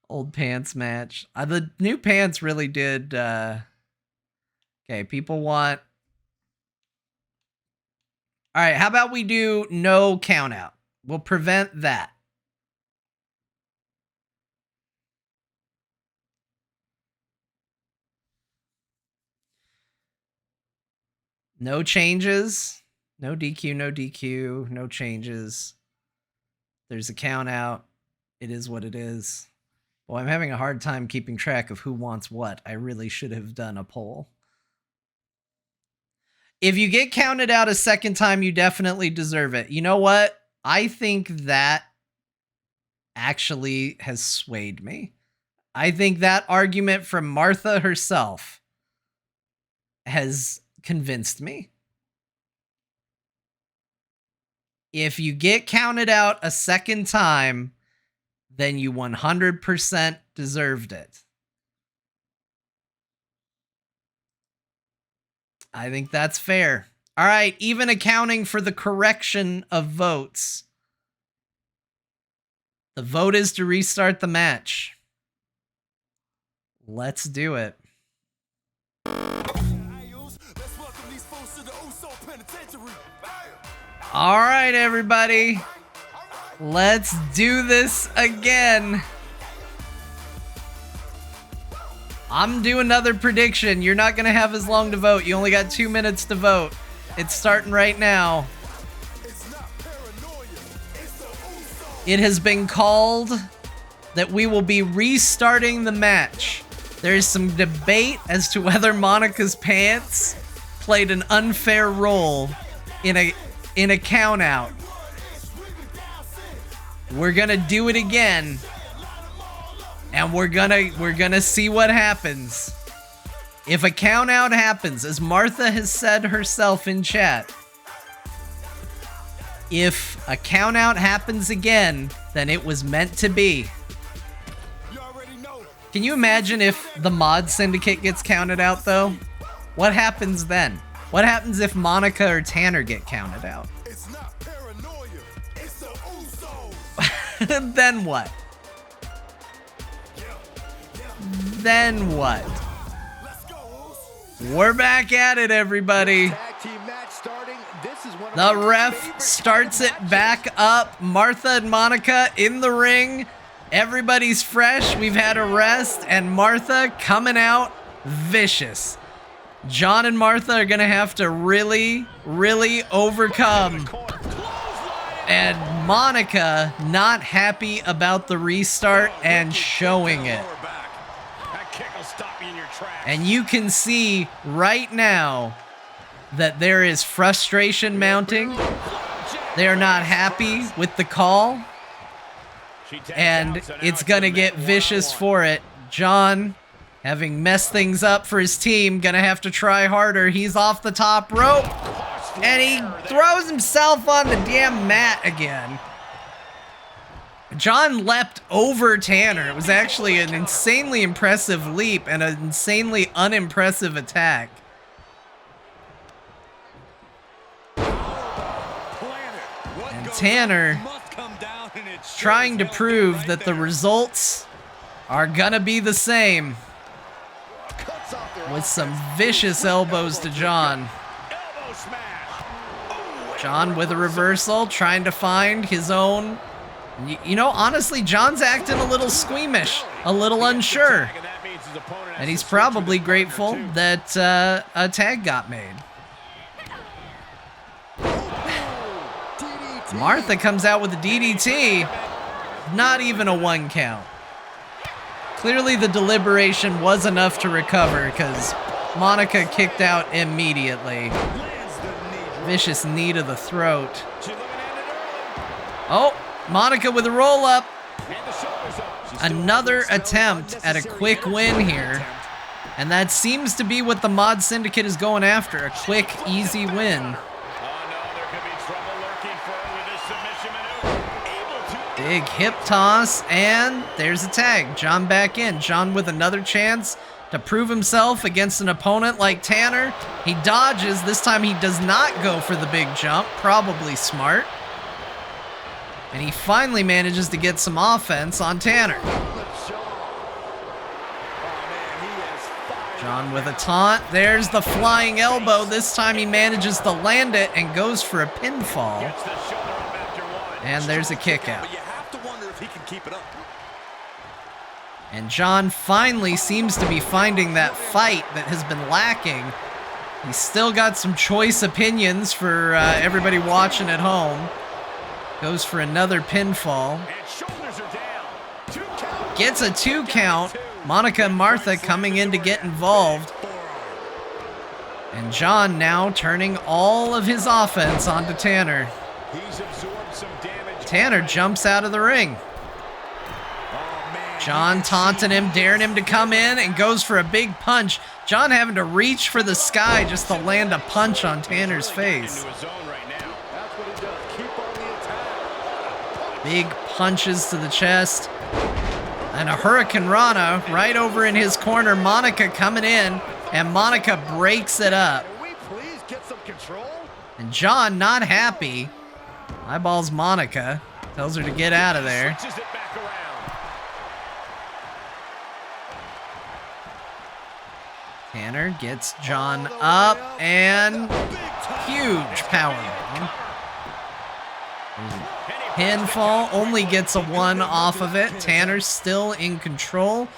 Old pants match. The new pants really did... Okay, people want... All right, how about we do no count out? We'll prevent that. No changes. No DQ, no DQ, no changes. There's a count out. It is what it is. Well, I'm having a hard time keeping track of who wants what. I really should have done a poll. If you get counted out a second time, you definitely deserve it. You know what? I think that actually has swayed me. I think that argument from Martha herself has convinced me. If you get counted out a second time, then you 100% deserved it. I think that's fair. All right, even accounting for the correction of votes, the vote is to restart the match. Let's do it. All right, everybody. Let's do this again. I'm doing another prediction. You're not going to have as long to vote. You only got 2 minutes to vote. It's starting right now. It has been called that we will be restarting the match. There is some debate as to whether Monica's pants played an unfair role in a count out. We're going to do it again. And we're gonna see what happens. If a count out happens, as Martha has said herself in chat, if a count out happens again, then it was meant to be. Can you imagine if the mod syndicate gets counted out though? What happens then? What happens if Monica or Tanner get counted out? It's not paranoia, it's the Usos. Then what? Then what? We're back at it, everybody. The ref starts it back up. Martha and Monica in the ring. Everybody's fresh. We've had a rest, and Martha coming out vicious. Jon and Martha are going to have to really, really overcome. And Monica not happy about the restart and showing it. And you can see right now that there is frustration mounting. They're not happy with the call. And it's going to get vicious for it. Jon, having messed things up for his team, going to have to try harder. He's off the top rope. And he throws himself on the damn mat again. Jon leapt over Tanner. It was actually an insanely impressive leap and an insanely unimpressive attack. And Tanner trying to prove that the results are gonna be the same with some vicious elbows to Jon. Jon with a reversal, trying to find his own. You know, honestly, Jon's acting a little squeamish, a little unsure. And he's probably grateful that a tag got made. Martha comes out with a DDT. Not even a 1 count. Clearly the deliberation was enough to recover because Monica kicked out immediately. Vicious knee to the throat. Oh, Monica with a roll up. Another attempt at a quick win here. And that seems to be what the Mod Syndicate is going after. A quick, easy win. Big hip toss, and there's a tag. Jon back in. Jon with another chance to prove himself against an opponent like Tanner. He dodges. This time he does not go for the big jump. Probably smart. And he finally manages to get some offense on Tanner. Jon with a taunt. There's the flying elbow. This time he manages to land it and goes for a pinfall. And there's a kick out. And Jon finally seems to be finding that fight that has been lacking. He's still got some choice opinions for everybody watching at home. Goes for another pinfall. Gets a 2 count. Monica and Martha coming in to get involved. And Jon now turning all of his offense onto Tanner. Tanner jumps out of the ring. Jon taunting him, daring him to come in, and goes for a big punch. Jon having to reach for the sky just to land a punch on Tanner's face. Big punches to the chest. And a Hurricane Rana right over in his corner. Monica coming in, and Monica breaks it up. And Jon not happy. Eyeballs Monica. Tells her to get out of there. Tanner gets Jon up, and huge powerbomb. Pinfall, only gets a 1 off of it. Tanner's still in control.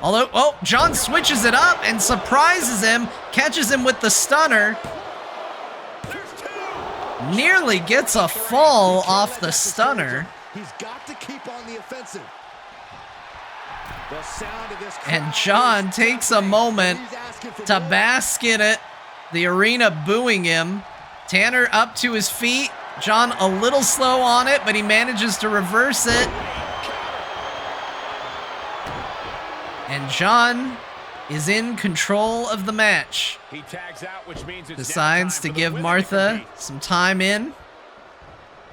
Although, oh, Jon switches it up and surprises him, catches him with the stunner. Nearly gets a fall off the stunner. He's got to keep on the offensive. And Jon takes a moment to bask in it. The arena booing him. Tanner up to his feet. Jon a little slow on it, but he manages to reverse it. And Jon is in control of the match. He tags out, which means it's decides to give Martha some time in.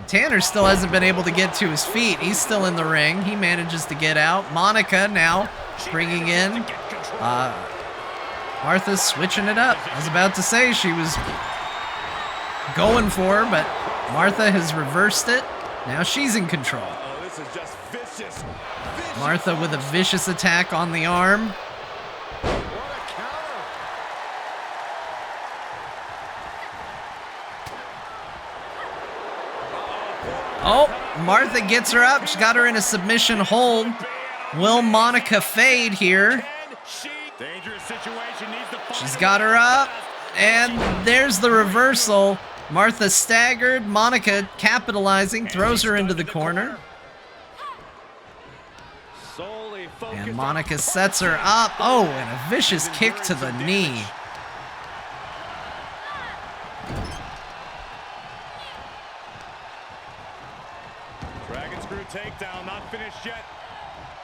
Tanner still hasn't been able to get to his feet. He's still in the ring. He manages to get out. Monica now bringing in. Martha's switching it up. I was about to say she was going for her, but Martha has reversed it. Now she's in control. This is just vicious. Martha with a vicious attack on the arm. Oh, Martha gets her up. She's got her in a submission hold. Will Monica fade here? She's got her up. And there's the reversal. Martha staggered. Monica capitalizing. Throws her into the corner. And Monica sets her up. Oh, and a vicious kick to the knee. Takedown, not finished yet.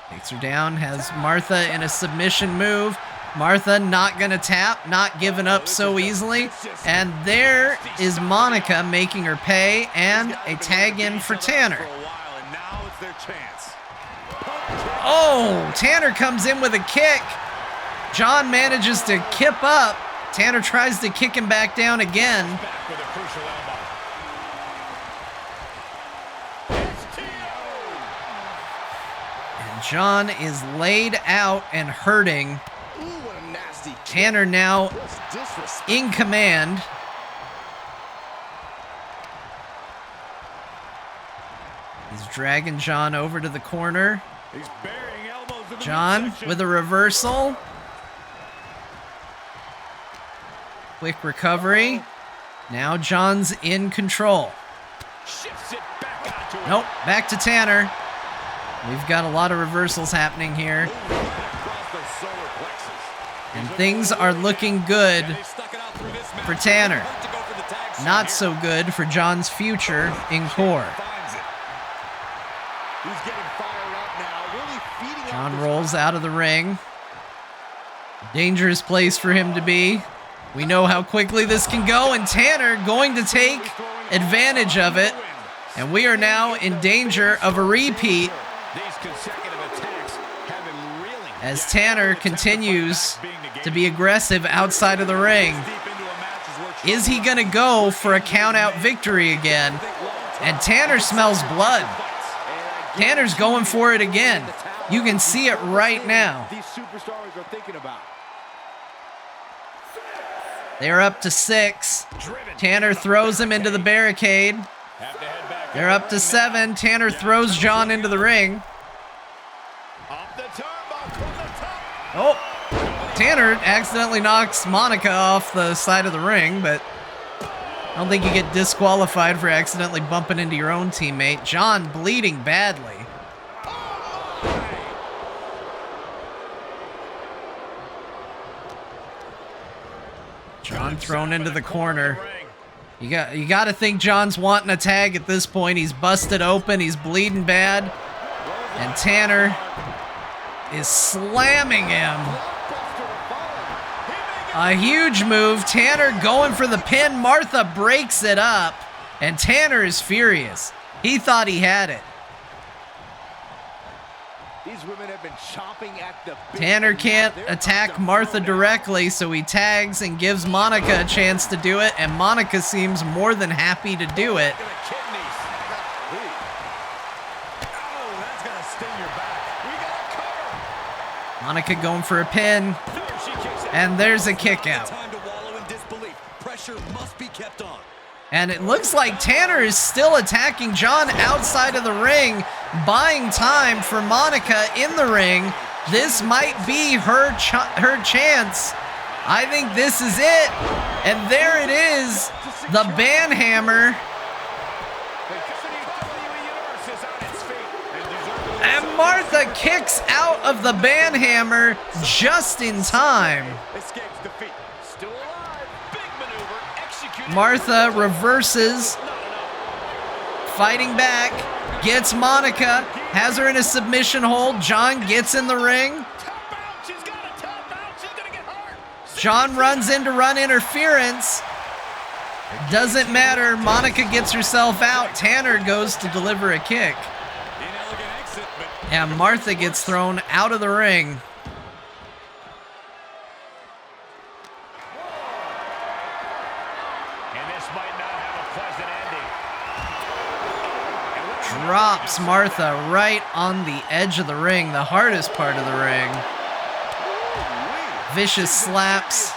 Takes her down, has Martha in a submission move. Martha not gonna tap, not giving up so easily. And there is Monica making her pay, and a tag in for Tanner. And now it's their chance. Oh, Tanner comes in with a kick. Jon manages to kip up. Tanner tries to kick him back down again. Back with a crucial elbow. And Jon is laid out and hurting. Ooh, what a nasty kick. Tanner now That's disrespect. in command. He's dragging Jon over to the corner. He's burying elbows in the Jon midsection. with a reversal. Quick recovery. Now Jon's in control. Shifts it back onto him. Nope, back to Tanner. We've got a lot of reversals happening here. Across the solar plexus. And things are looking good They stuck it out through this match. for Tanner. Hard to go for the tag soon Not here. so good for Jon's future in core. Finds it. He's getting fired up now, really feeding off Jon this rolls out of the ring. Dangerous place for him to be. We know how quickly this can go, and Tanner going to take advantage of it. And we are now in danger of a repeat These consecutive attacks have him reeling. as Tanner continues to be aggressive outside of the ring. Deep into a match is where Is he going to go for a count-out victory again? And Tanner smells blood. Tanner's going for it again. You can see it right now. these superstars are thinking about. They're up to 6. Tanner throws him into the barricade. have to head back They're up to 7. Tanner throws Jon into the ring. up the turnbuckle from the top. Oh, Tanner accidentally knocks Monica off the side of the ring, but I don't think you get disqualified for accidentally bumping into your own teammate. Jon bleeding badly. Jon thrown into the corner. You got to think Jon's wanting a tag at this point. He's busted open. He's bleeding bad. And Tanner is slamming him. A huge move. Tanner going for the pin. Martha breaks it up. And Tanner is furious. He thought he had it. These women have been chomping at the bit. Tanner can't attack Martha directly, so he tags and gives Monica a chance to do it, and Monica seems more than happy to do it. To the kidneys. Oh, that's gonna sting your back. We got a cover. Monica going for a pin, There she kicks out. and there's a kick out. Time to wallow in disbelief. Pressure must be kept on. And it looks like Tanner is still attacking Jon outside of the ring, buying time for Monica in the ring. This might be her chance. I think this is it. And there it is, the banhammer. And Martha kicks out of the banhammer just in time. Escapes defeat. Still alive. Big maneuver. Executed. Martha reverses, fighting back, gets Monica, has her in a submission hold. Jon gets in the ring. Tap out. She's got a tap out. She's gonna get hurt. Jon runs in to run interference. Doesn't matter. Monica gets herself out. Tanner goes to deliver a kick. Inelegant exit, but And Martha gets thrown out of the ring. and this might not have a pleasant ending. Drops Martha right on the edge of the ring, the hardest part of the ring. Vicious slaps.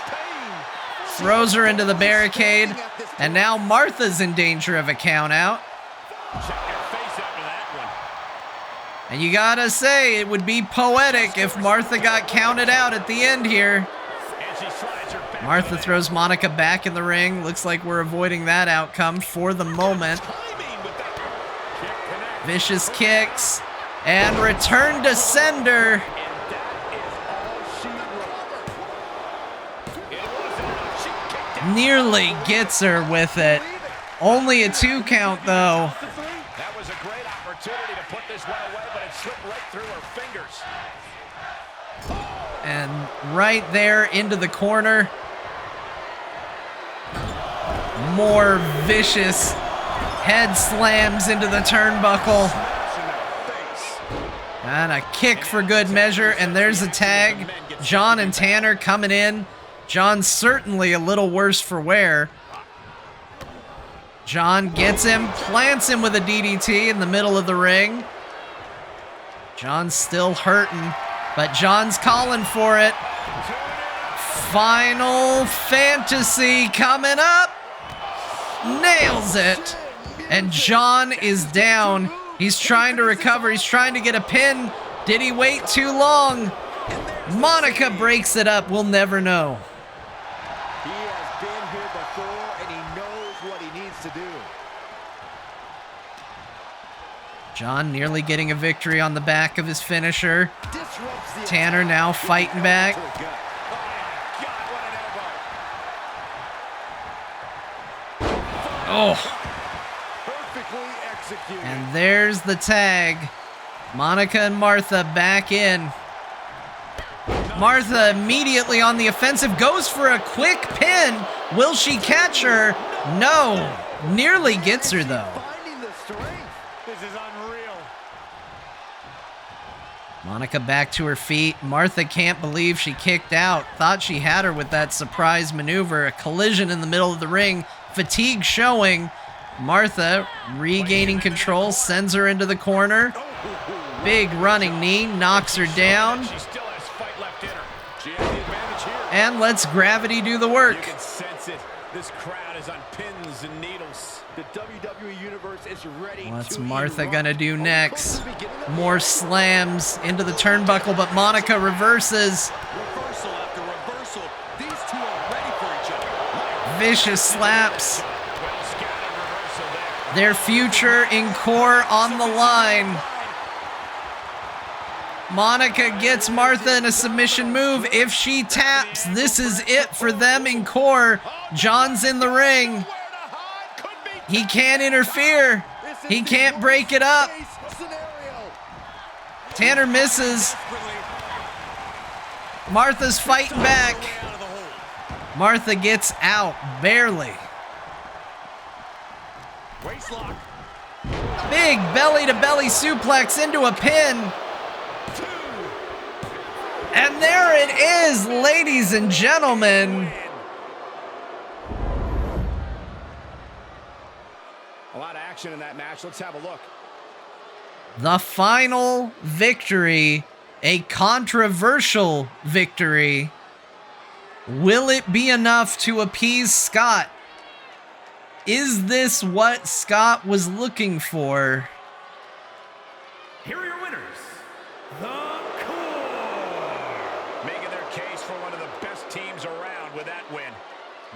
Throws her into the barricade. And now Martha's in danger of a count out. Check your face after that one. And you gotta say, it would be poetic if Martha got counted out at the end here. And she slides her back. Martha throws Monica back in the ring. Looks like we're avoiding that outcome for the moment. Timing with that kick connect. Vicious kicks. And return to sender. And that is all she wrote. It wasn't enough. She kicked it. Nearly gets her with it. Only a 2 count though. That was a great opportunity to put this one away, but it slipped right through her fingers. And right there into the corner. More vicious head slams into the turnbuckle. Smashing her face. And a kick for good measure, and there's a tag. Jon and Tanner coming in. Jon's certainly a little worse for wear. Jon gets him, plants him with a DDT in the middle of the ring. Jon's still hurting, but Jon's calling for it. Final Fantasy coming up. Nails it. And Jon is down. He's trying to recover. He's trying to get a pin. Did he wait too long? Monica breaks it up. We'll never know. He has been here before, and he knows what he needs to do. Jon nearly getting a victory on the back of his finisher. Tanner now fighting back. Oh. And there's the tag. Monica and Martha back in. Martha immediately on the offensive, goes for a quick pin. Will she catch her? No. Nearly gets her though. This is unreal. Monica back to her feet. Martha can't believe she kicked out. Thought she had her with that surprise maneuver. A collision in the middle of the ring. Fatigue showing. Martha regaining control, sends her into the corner. Big running knee, knocks her down. She still has fight left in her. She has the advantage here. And lets gravity do the work. You can sense it. This crowd is on pins and needles. The WWE Universe is ready. What's to Martha erupt. gonna do next? More slams into the turnbuckle, but Monica reverses. Reversal after reversal. These two are ready for each other. Vicious slaps. Well scattered reversal there. Their future in Core on the line. Monica gets Martha in a submission move. If she taps, this is it for them in Core. Jon's in the ring. He can't interfere. He can't break it up. Tanner misses. Martha's fighting back. Martha gets out, barely. Waistlock. Big belly-to-belly suplex into a pin. And there it is, ladies and gentlemen. A lot of action in that match. Let's have a look. The final victory, a controversial victory. Will it be enough to appease Scott? Is this what Scott was looking for? Here are your winners, the Core. Making their case for one of the best teams around with that win.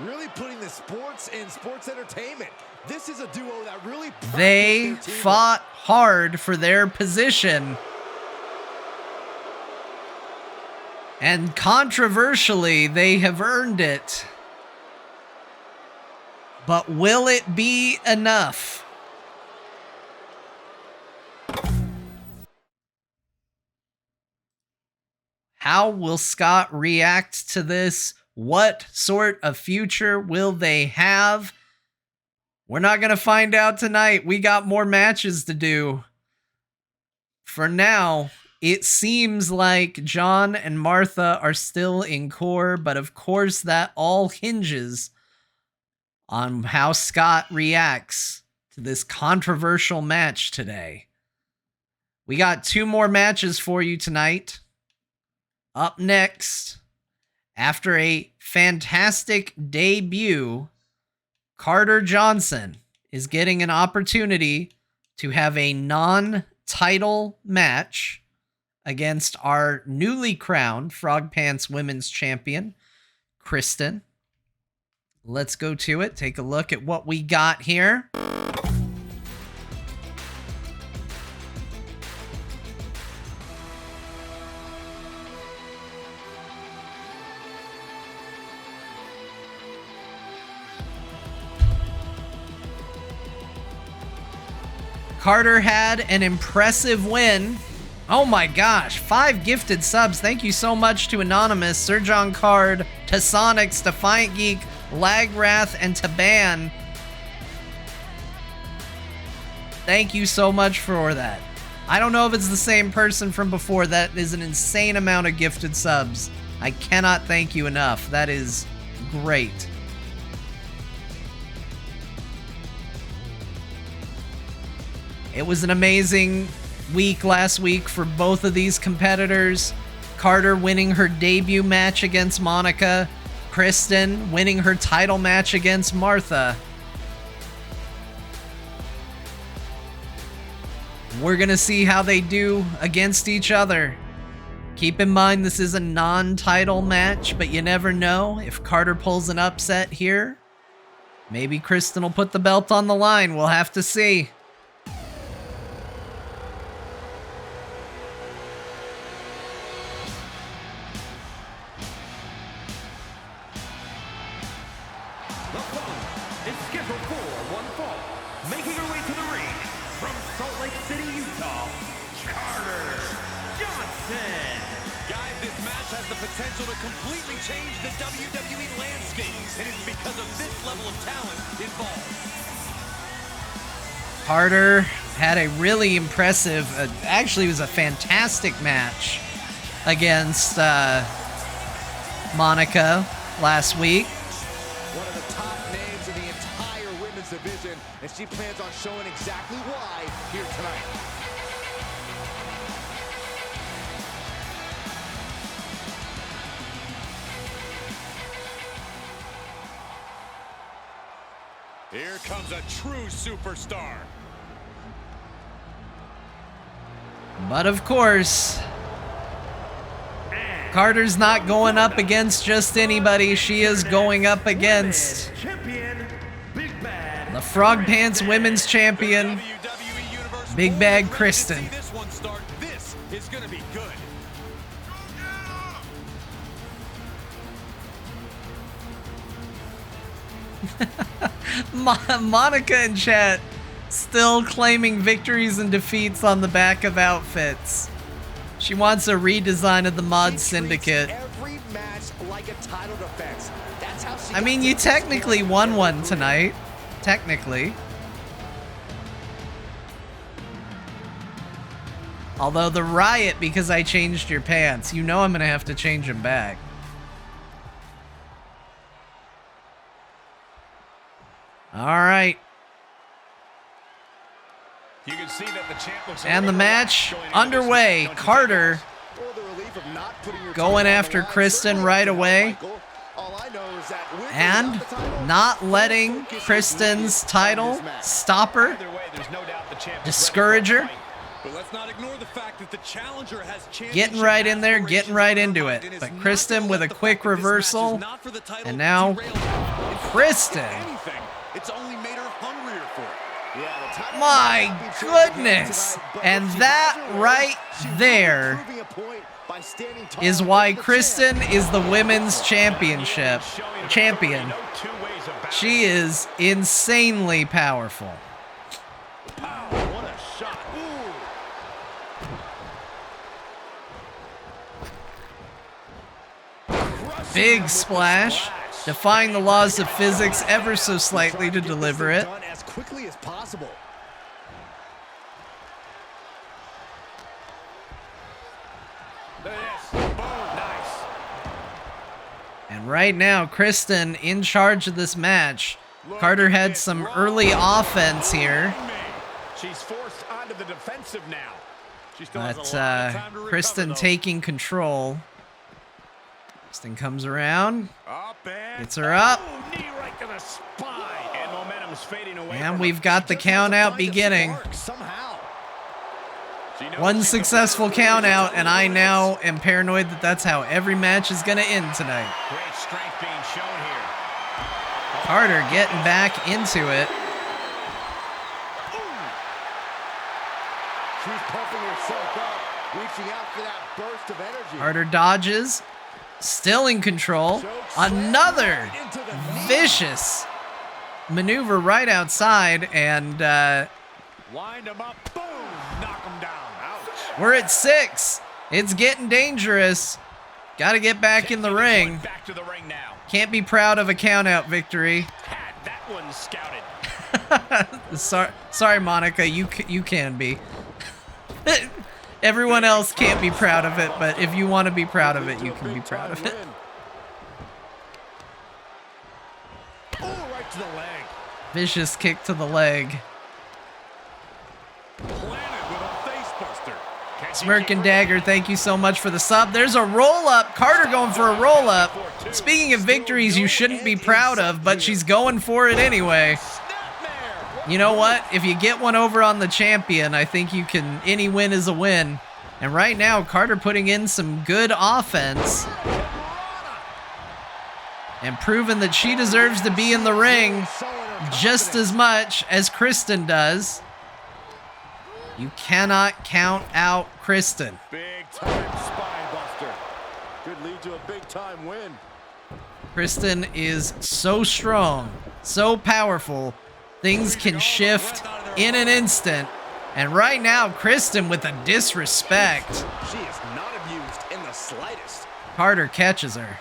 Really putting the sports in sports entertainment. This is a duo that really They practiced their teamwork. fought hard for their position. And controversially, they have earned it. But will it be enough? How will Scott react to this? What sort of future will they have? We're not going to find out tonight. We got more matches to do. For now, it seems like Jon and Martha are still in Core, but of course that all hinges on how Scott reacts to this controversial match today. We got 2 more matches for you tonight. Up next, after a fantastic debut, Carter Johnson is getting an opportunity to have a non-title match against our newly crowned Frog Pants Women's Champion, Kristen. Let's go to it. Take a look at what we got here. Carter had an impressive win. Oh my gosh, 5 gifted subs. Thank you so much to Anonymous, Sir John Card, to Sonics, Defiant Geek, Lagwrath, and Taban. Thank you so much for that. I don't know if it's the same person from before. That is an insane amount of gifted subs. I cannot thank you enough. That is great. It was an amazing week last week for both of these competitors. Carter winning her debut match against Monica. Kristen winning her title match against Martha. We're gonna see how they do against each other. Keep in mind this is a non-title match, but you never know. If Carter pulls an upset here, maybe Kristen will put the belt on the line. We'll have to see. Potential to completely change the WWE landscape, and it's because of this level of talent involved. Carter had a really impressive, actually it was a fantastic match against Monica last week. One of the top names in the entire women's division, and she plans on showing exactly why here tonight. Here comes a true superstar. But of course, Carter's not going up against just anybody. She is going up against the Frog Pants Women's Champion, Big Bag Kristen. This one start. This is going to be good. Monica in chat still claiming victories and defeats on the back of outfits. She wants a redesign of the Mod Syndicate. Every match like a title defense. That's how she I mean, you technically won one tonight. Technically. Although the riot because I changed your pants, you know I'm gonna have to change them back. All right. You can see that the champ looks And the match underway. Carter going after Kristen right away. And not letting Kristen's title stop her. Discourage her. But let's not ignore the fact that the challenger has Getting right in there, getting right into it. But Kristen with a quick reversal. And now Kristen. It's only made her hungrier for it. My goodness. And that right there is why Kristen is the women's champion. She is insanely powerful. What a shot. Big splash. Defying the laws of physics ever so slightly to deliver it. As quickly as possible. Nice. And right now, Kristen in charge of this match. Carter had some early offense here. She's forced onto the defensive now. But Kristen taking control. Kristen comes around. Gets her up. Knee right to the spine. And momentum's fading away. And we've got the count out beginning. One successful count out, and I now am paranoid that that's how every match is going to end tonight. Great strength being shown here. Carter getting back into it. She's pumping herself up, reaching out for that burst of energy. Carter dodges. Still in control. Another vicious maneuver right outside, and Wind him up. Boom. Knock him down. Ouch. we're at 6. It's getting dangerous. Got to get back in the ring. Back to the ring now. Can't be proud of a count-out victory. Had that one scouted. Sorry, Monica. You can be. Everyone else can't be proud of it, but if you want to be proud of it, you can be proud of it. Oh, right to the leg. Vicious kick to the leg. Planted with a face buster. Smirk and Dagger, thank you so much for the sub. There's a roll-up. Carter going for a roll-up. Speaking of victories you shouldn't be proud of, but she's going for it anyway. You know what? If you get one over on the champion, I think you can. Any win is a win. And right now, Carter putting in some good offense. And proving that she deserves to be in the ring just as much as Kristen does. You cannot count out Kristen. Big time spine buster. Could lead to a big time win. Kristen is so strong, so powerful. Things can shift in an instant. And right now, Kristen with a disrespect. She is not amused in the slightest. Carter catches her.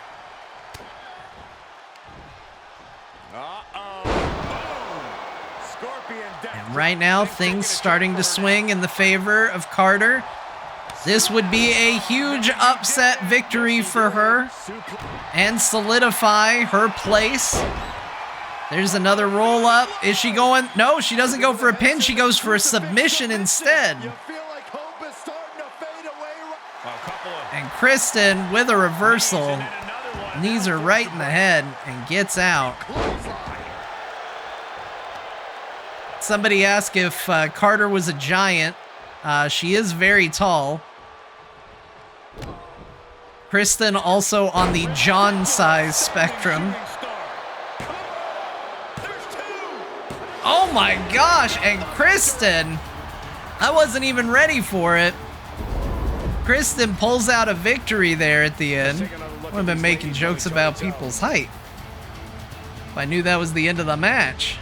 And right now, things starting to swing in the favor of Carter. This would be a huge upset victory for her and solidify her place. There's another roll up. Is she going? No, she doesn't go for a pin. She goes for a submission instead. And Kristen with a reversal. Knees her right in the head and gets out. Somebody asked if Carter was a giant. She is very tall. Kristen also on the Jon size spectrum. Oh my gosh, and Kristen, I wasn't even ready for it. Kristen pulls out a victory there at the end. Would have been making jokes about people's height if I knew that was the end of the match.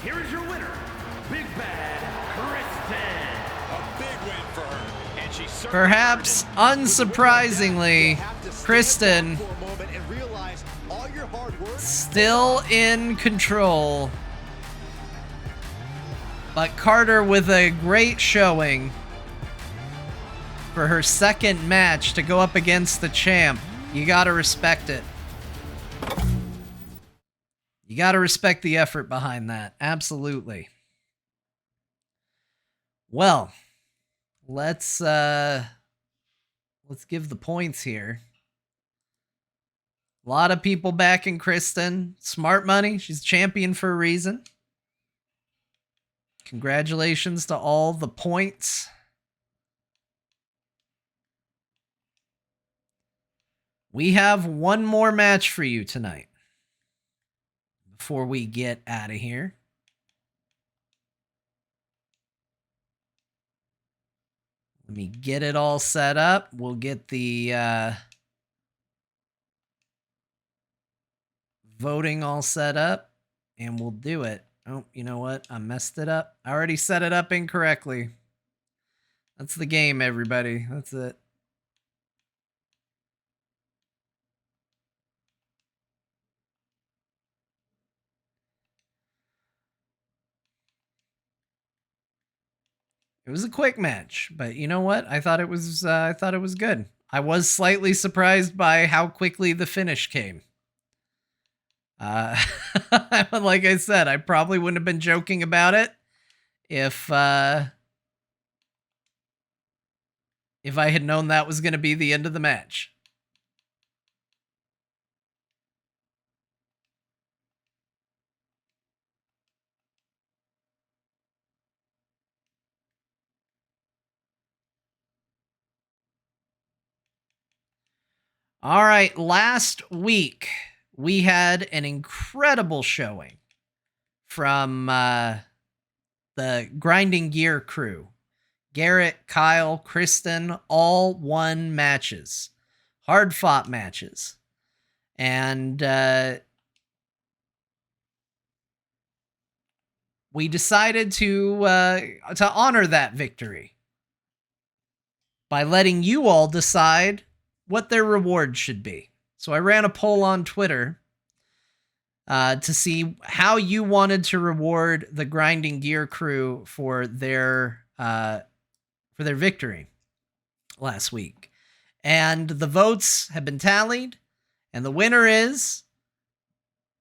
Here is your winner, Big Bad Kristen. A big win for her. And she certainly Perhaps unsurprisingly, Kristen still in control. But Carter with a great showing for her second match to go up against the champ. You gotta respect it. You gotta respect the effort behind that. Absolutely. Well, let's give the points here. A lot of people backing Kristen. Smart money. She's champion for a reason. Congratulations to all the points. We have one more match for you tonight before we get out of here. Let me get it all set up. We'll get the voting all set up and we'll do it. Oh, you know what? I messed it up. I already set it up incorrectly. That's the game, everybody. That's it. It was a quick match, but you know what? I thought it was good. I was slightly surprised by how quickly the finish came. Like I said, I probably wouldn't have been joking about it if I had known that was going to be the end of the match. All right, last week we had an incredible showing from the Grinding Gear crew. Garrett, Kyle, Kristen, all won matches. Hard-fought matches. And we decided to honor that victory by letting you all decide what their reward should be. So I ran a poll on Twitter to see how you wanted to reward the Grinding Gear crew for their victory last week. And the votes have been tallied, and the winner is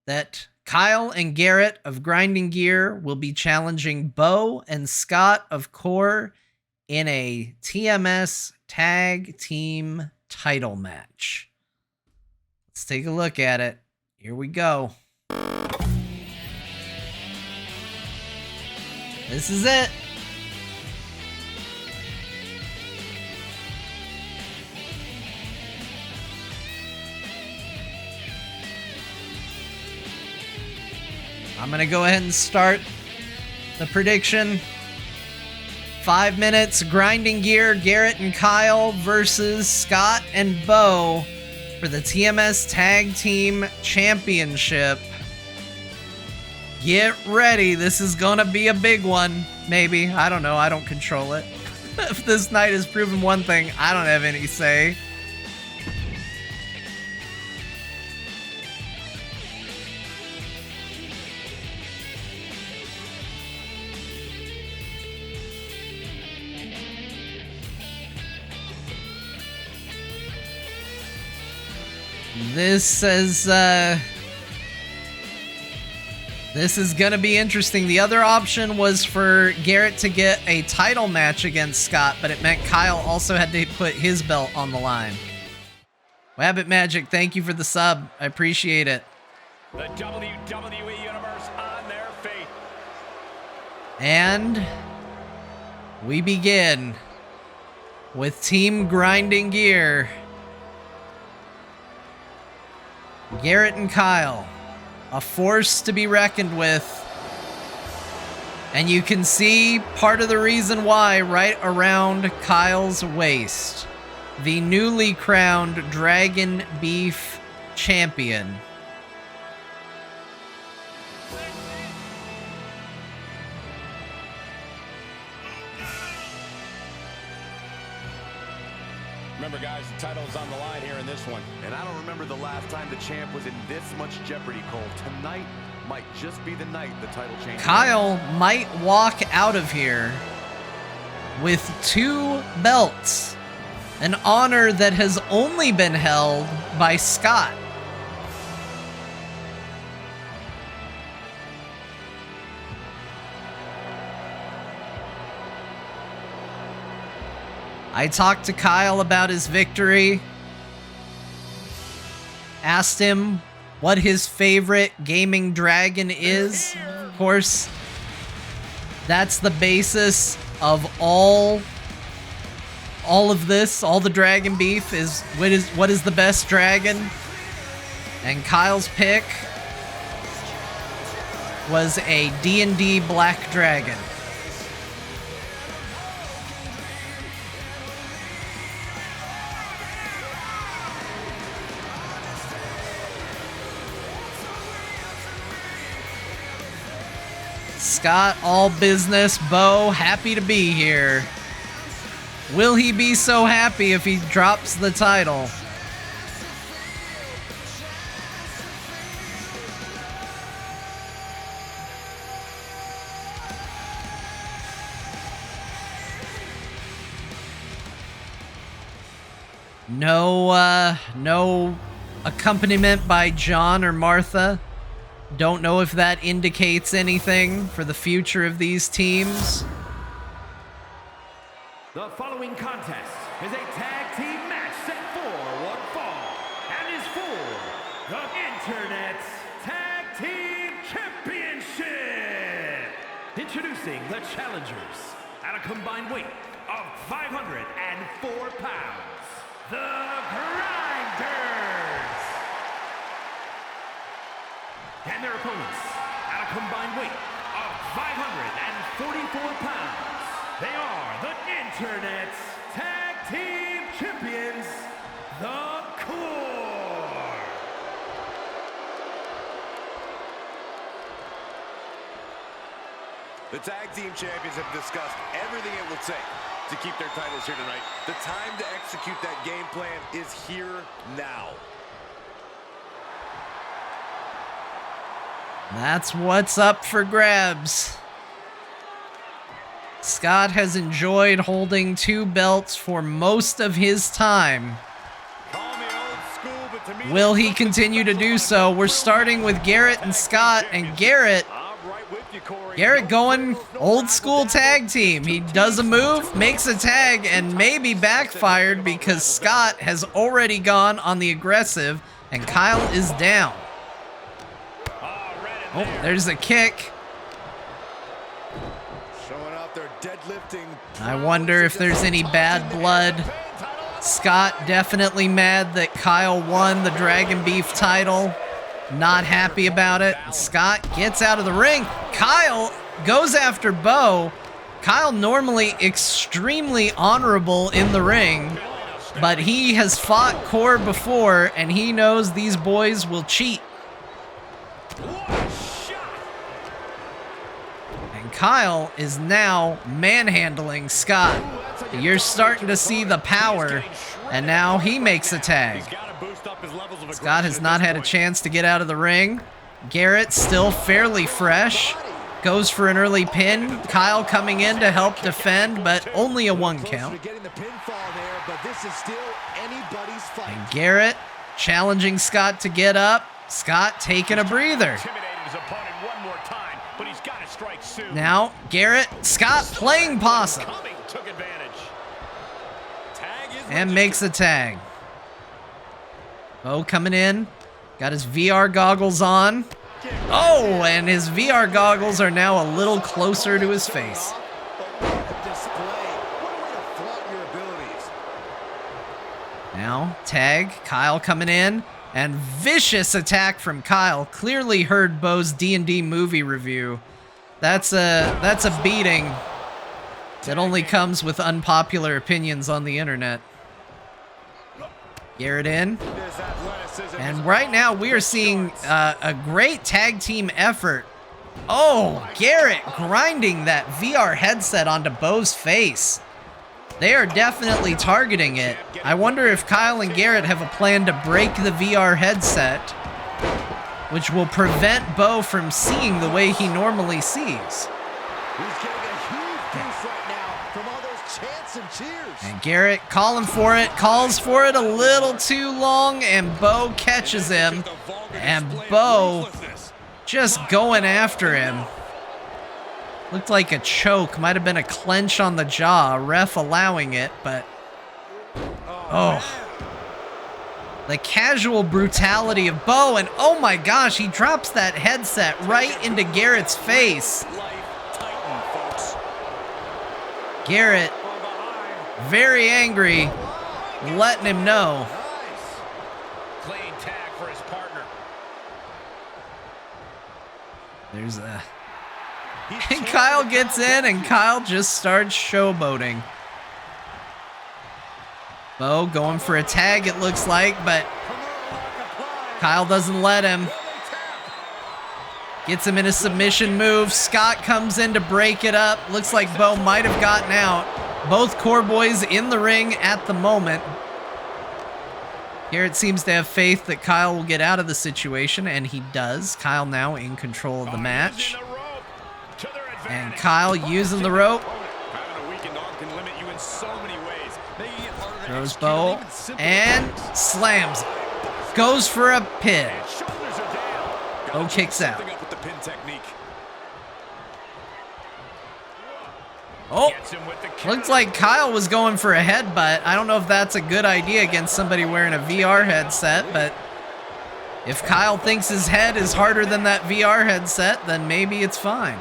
that Kyle and Garrett of Grinding Gear will be challenging Beau and Scott of Core in a TMS tag team title match. Let's take a look at it. Here we go. This is it. I'm going to go ahead and start the prediction. 5 minutes, Grinding Gear, Garrett and Kyle versus Scott and Beau for the TMS Tag Team Championship. Get ready. This is going to be a big one. Maybe. I don't know. I don't control it. If this night has proven one thing, I don't have any say. This is going to be interesting. The other option was for Garrett to get a title match against Scott, but it meant Kyle also had to put his belt on the line. Wabbit Magic, thank you for the sub. I appreciate it. The WWE Universe on their feet. And we begin with Team Grinding Gear. Garrett and Kyle, a force to be reckoned with. And you can see part of the reason why right around Kyle's waist. The newly crowned Dragon Beef Champion. Remember, guys, the title's on the line here in this one. And I don't remember the last time the champ was in this much jeopardy, Cole. Tonight might just be the night the title changes. Kyle might walk out of here with 2 belts. An honor that has only been held by Scott. I talked to Kyle about his victory. Asked him what his favorite gaming dragon is. Of course, that's the basis of all of this. All the dragon beef is what is the best dragon. And Kyle's pick was a D&D Black Dragon. Scott, all business. Beau, happy to be here. Will he be so happy if he drops the title? No accompaniment by Jon or Martha. Don't know if that indicates anything for the future of these teams. The following contest is a tag team match set for one fall and is for the Internet's Tag Team Championship. Introducing the challengers at a combined weight of 504 pounds, the Grinders. And their opponents at a combined weight of 544 pounds. They are the Internet's Tag Team Champions, the Core. The Tag Team Champions have discussed everything it will take to keep their titles here tonight. The time to execute that game plan is here now. That's what's up for grabs. Scott has enjoyed holding 2 belts for most of his time. Will he continue to do so? We're starting with Garrett and Scott, and Garrett going old school tag team. He does a move, makes a tag, and maybe backfired because Scott has already gone on the aggressive, and Kyle is down. Oh, there's a kick. I wonder if there's any bad blood. Scott definitely mad that Kyle won the Dragon Beef title. Not happy about it. Scott gets out of the ring. Kyle goes after Beau. Kyle normally extremely honorable in the ring, but he has fought Core before, and he knows these boys will cheat. And Kyle is now manhandling Scott. You're starting to see the power, and now he makes a tag. Scott has not had a chance to get out of the ring. Garrett still fairly fresh. Goes for an early pin. Kyle coming in to help defend, but only a 1 count. And Garrett challenging Scott to get up. Scott taking a breather. Now, Garrett, Scott playing possum. And makes a tag. Beau coming in. Got his VR goggles on. Oh, and his VR goggles are now a little closer to his face. Now, tag. Kyle coming in. And vicious attack from Kyle. Clearly heard Beau's D&D movie review. That's a beating that only comes with unpopular opinions on the internet. Garrett in. And right now we are seeing a great tag team effort. Oh, Garrett grinding that VR headset onto Beau's face. They are definitely targeting it. I wonder if Kyle and Garrett have a plan to break the VR headset, which will prevent Beau from seeing the way he normally sees. And Garrett calling for it, calls for it a little too long, and Beau catches him. And Beau just going after him. Looked like a choke, might have been a clench on the jaw, ref allowing it, but oh. The casual brutality of Beau, and oh my gosh, he drops that headset right into Garrett's face. Garrett, very angry, letting him know. Clean tag for his partner. There's a... And Kyle gets in, and Kyle just starts showboating. Beau going for a tag, it looks like, but Kyle doesn't let him. Gets him in a submission move. Scott comes in to break it up. Looks like Beau might have gotten out. Both Core boys in the ring at the moment. Garrett seems to have faith that Kyle will get out of the situation, and he does. Kyle now in control of the match. And Kyle using the rope. Throws Beau and slams it. Goes for a pin. Beau kicks out. Oh, looks like Kyle was going for a headbutt. I don't know if that's a good idea against somebody wearing a VR headset, but if Kyle thinks his head is harder than that VR headset, then maybe it's fine.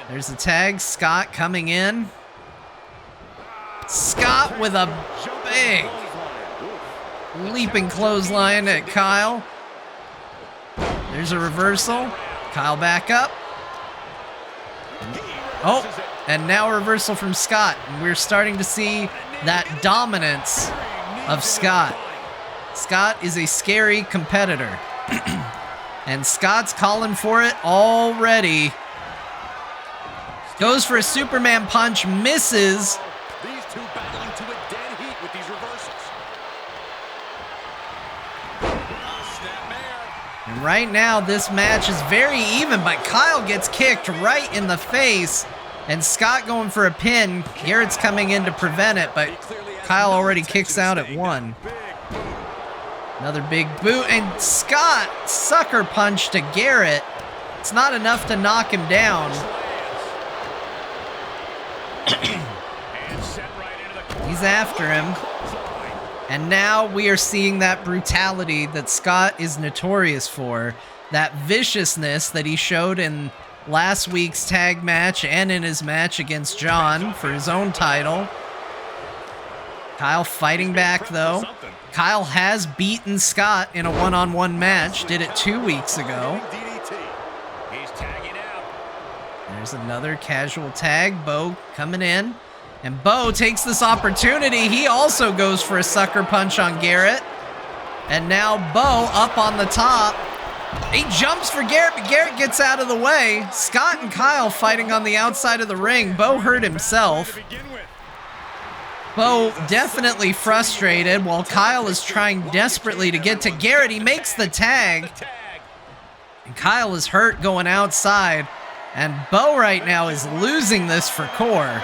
There's a tag. Scott coming in. Scott with a big leaping clothesline at Kyle. There's a reversal. Kyle back up. Oh, and now a reversal from Scott. And we're starting to see that dominance of Scott. Scott is a scary competitor. And Scott's calling for it already. Goes for a Superman punch, misses. These two battling to a dead heat with these reversals. Snapmare. And right now, this match is very even, but Kyle gets kicked right in the face. And Scott going for a pin. Garrett's coming in to prevent it, but Kyle already kicks out at 1. Another big boot, and Scott sucker punch to Garrett. It's not enough to knock him down. He's after him. And now we are seeing that brutality that Scott is notorious for. That viciousness that he showed in last week's tag match and in his match against Jon for his own title. Kyle fighting back though. Kyle has beaten Scott in a one-on-one match. Did it 2 weeks ago. There's another casual tag. Beau coming in. And Beau takes this opportunity. He also goes for a sucker punch on Garrett. And now Beau up on the top. He jumps for Garrett, but Garrett gets out of the way. Scott and Kyle fighting on the outside of the ring. Beau hurt himself. Beau definitely frustrated while Kyle is trying desperately to get to Garrett. He makes the tag. And Kyle is hurt going outside. And Beau right now is losing this for Core.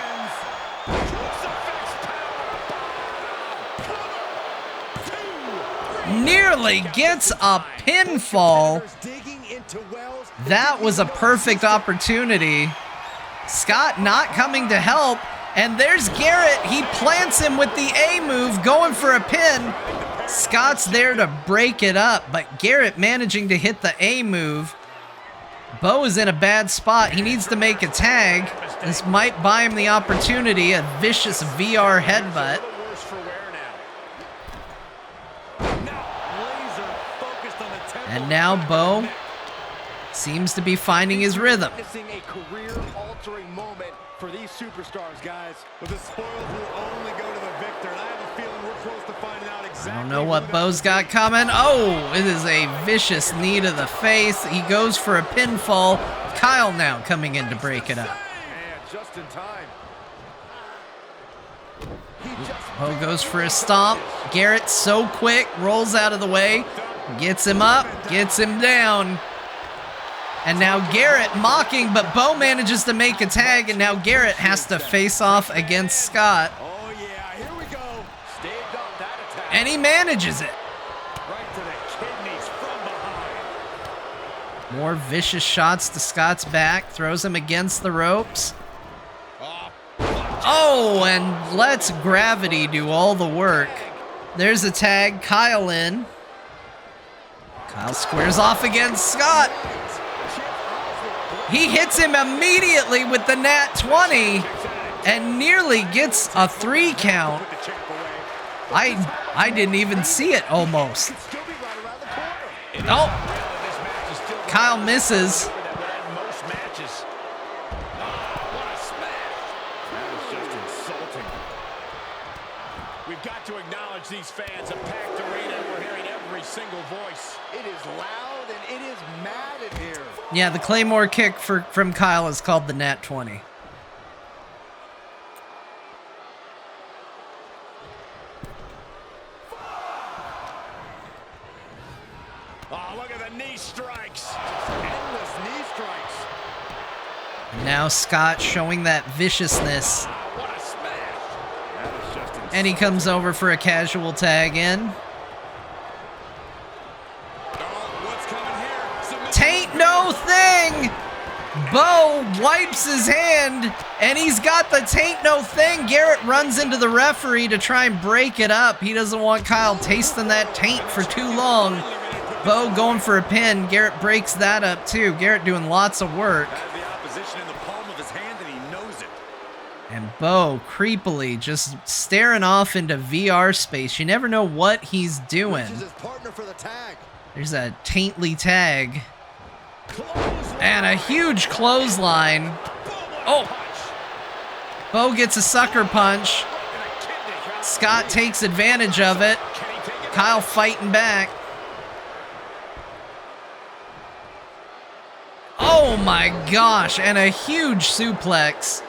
Nearly gets a pinfall. That was a perfect opportunity. Scott not coming to help. And there's Garrett. He plants him with the A move, going for a pin. Scott's there to break it up, but Garrett managing to hit the A move. Beau is in a bad spot. He needs to make a tag. This might buy him the opportunity. A vicious VR headbutt. And now Beau seems to be finding his rhythm. A career-altering moment for these superstars, guys. But the spoils will only go to the victor, and I have a feeling we're close to finding out exactly. I don't know what Beau's got coming. Oh, it is a vicious knee to the face. He goes for a pinfall. Kyle now coming in to break it up. Man, just in time. Beau goes for a stomp. Garrett so quick, rolls out of the way. Gets him up, gets him down. And now Garrett mocking, but Beau manages to make a tag, and now Garrett has to face off against Scott. Oh yeah, here we go. Staved off that attack. And he manages it. Right to the kidneys from behind. More vicious shots to Scott's back, throws him against the ropes. Oh, and lets gravity do all the work. There's a tag, Kyle in. Kyle squares off against Scott. He hits him immediately with the nat 20 and nearly gets a 3 count. I didn't even see it almost. Oh, Kyle misses. We've got to acknowledge these fans. A packed arena, and we're hearing every single voice. It is loud and it is mad in here. Yeah, the Claymore kick from Kyle is called the nat 20. Oh, look at the knee strikes. Endless knee strikes. And now Scott showing that viciousness. What a smash. That is just insane. And he comes over for a casual tag in. What's coming here? Tain't no thing! Beau wipes his hand, and he's got the tain't no thing. Garrett runs into the referee to try and break it up. He doesn't want Kyle tasting that taint for too long. Beau going for a pin. Garrett breaks that up too. Garrett doing lots of work. Has the opposition in the palm of his hand, and he knows it. And Beau creepily just staring off into VR space. You never know what he's doing. His partner for the tag. There's a taintly tag. And a huge clothesline. Oh! Beau gets a sucker punch. Scott takes advantage of it. Kyle fighting back. Oh my gosh, and a huge suplex.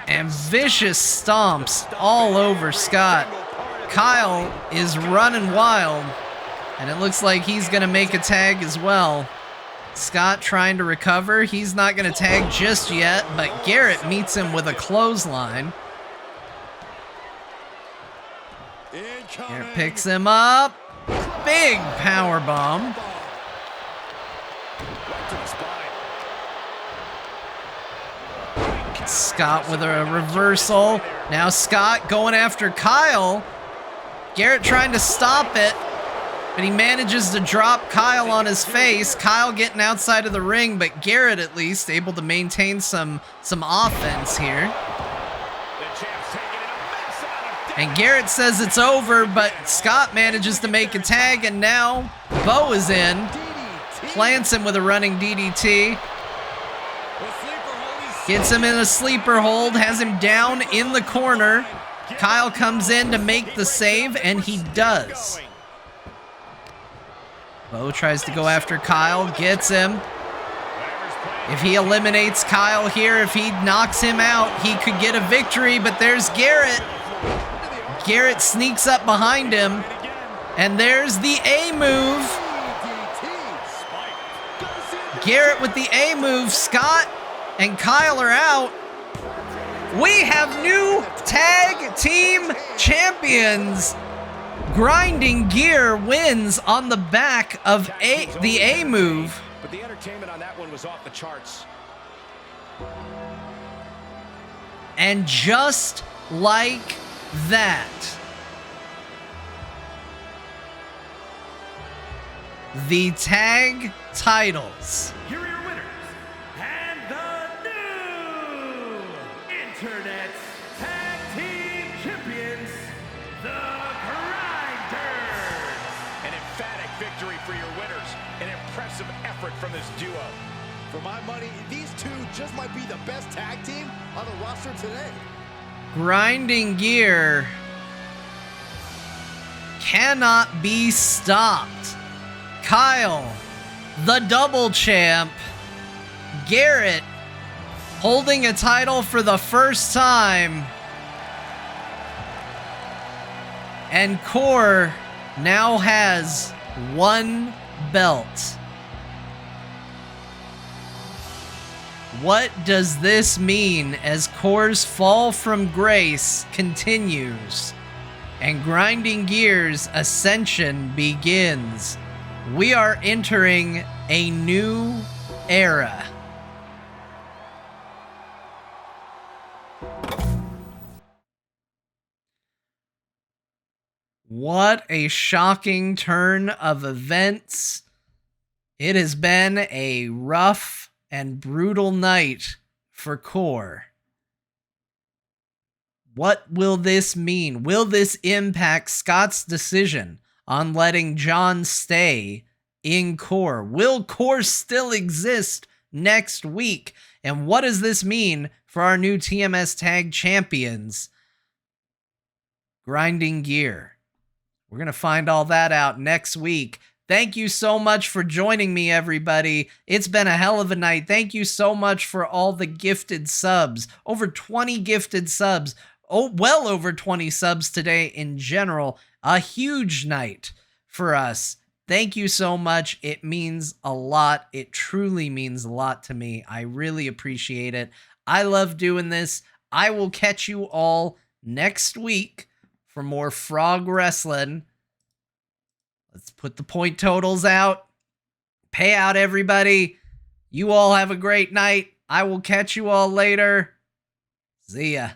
And vicious stomps all over Scott. Kyle is running wild. And it looks like he's going to make a tag as well. Scott trying to recover. He's not going to tag just yet, but Garrett meets him with a clothesline. Garrett picks him up. Big power bomb. Scott with a reversal. Now Scott going after Kyle. Garrett trying to stop it, but he manages to drop Kyle on his face. Kyle getting outside of the ring, but Garrett at least able to maintain some offense here. And Garrett says it's over, but Scott manages to make a tag, and now Beau is in. Plants him with a running DDT. Gets him in a sleeper hold, has him down in the corner. Kyle comes in to make the save, and he does. Beau tries to go after Kyle, gets him. If he eliminates Kyle here, if he knocks him out, he could get a victory, but there's Garrett. Garrett sneaks up behind him, and there's the A move. Garrett with the A move. Scott and Kyle are out. We have new tag team champions. Grinding Gear wins on the back of the A move. But the entertainment on that one was off the charts. And just like that, the tag titles. Here are your winners, and the new Internet Tag Team Champions, the Grinders. An emphatic victory for your winners. An impressive effort from this duo. For my money, these two just might be the best tag team on the roster today. Grinding Gear cannot be stopped. Kyle, the double champ. Garrett holding a title for the first time. And Core now has one belt. What does this mean as Core's fall from grace continues and Grinding Gear's ascension begins? We are entering a new era. What a shocking turn of events. It has been a rough and brutal night for Core. What will this mean? Will this impact Scott's decision on letting Jon stay in Core? Will Core still exist next week? And what does this mean for our new TMS Tag Champions, Grinding Gear? We're going to find all that out next week. Thank you so much for joining me, everybody. It's been a hell of a night. Thank you so much for all the gifted subs. Over 20 gifted subs. Oh, well over 20 subs today in general. A huge night for us. Thank you so much. It means a lot. It truly means a lot to me. I really appreciate it. I love doing this. I will catch you all next week for more Frog Wrestling. Let's put the point totals out. Pay out, everybody. You all have a great night. I will catch you all later. See ya.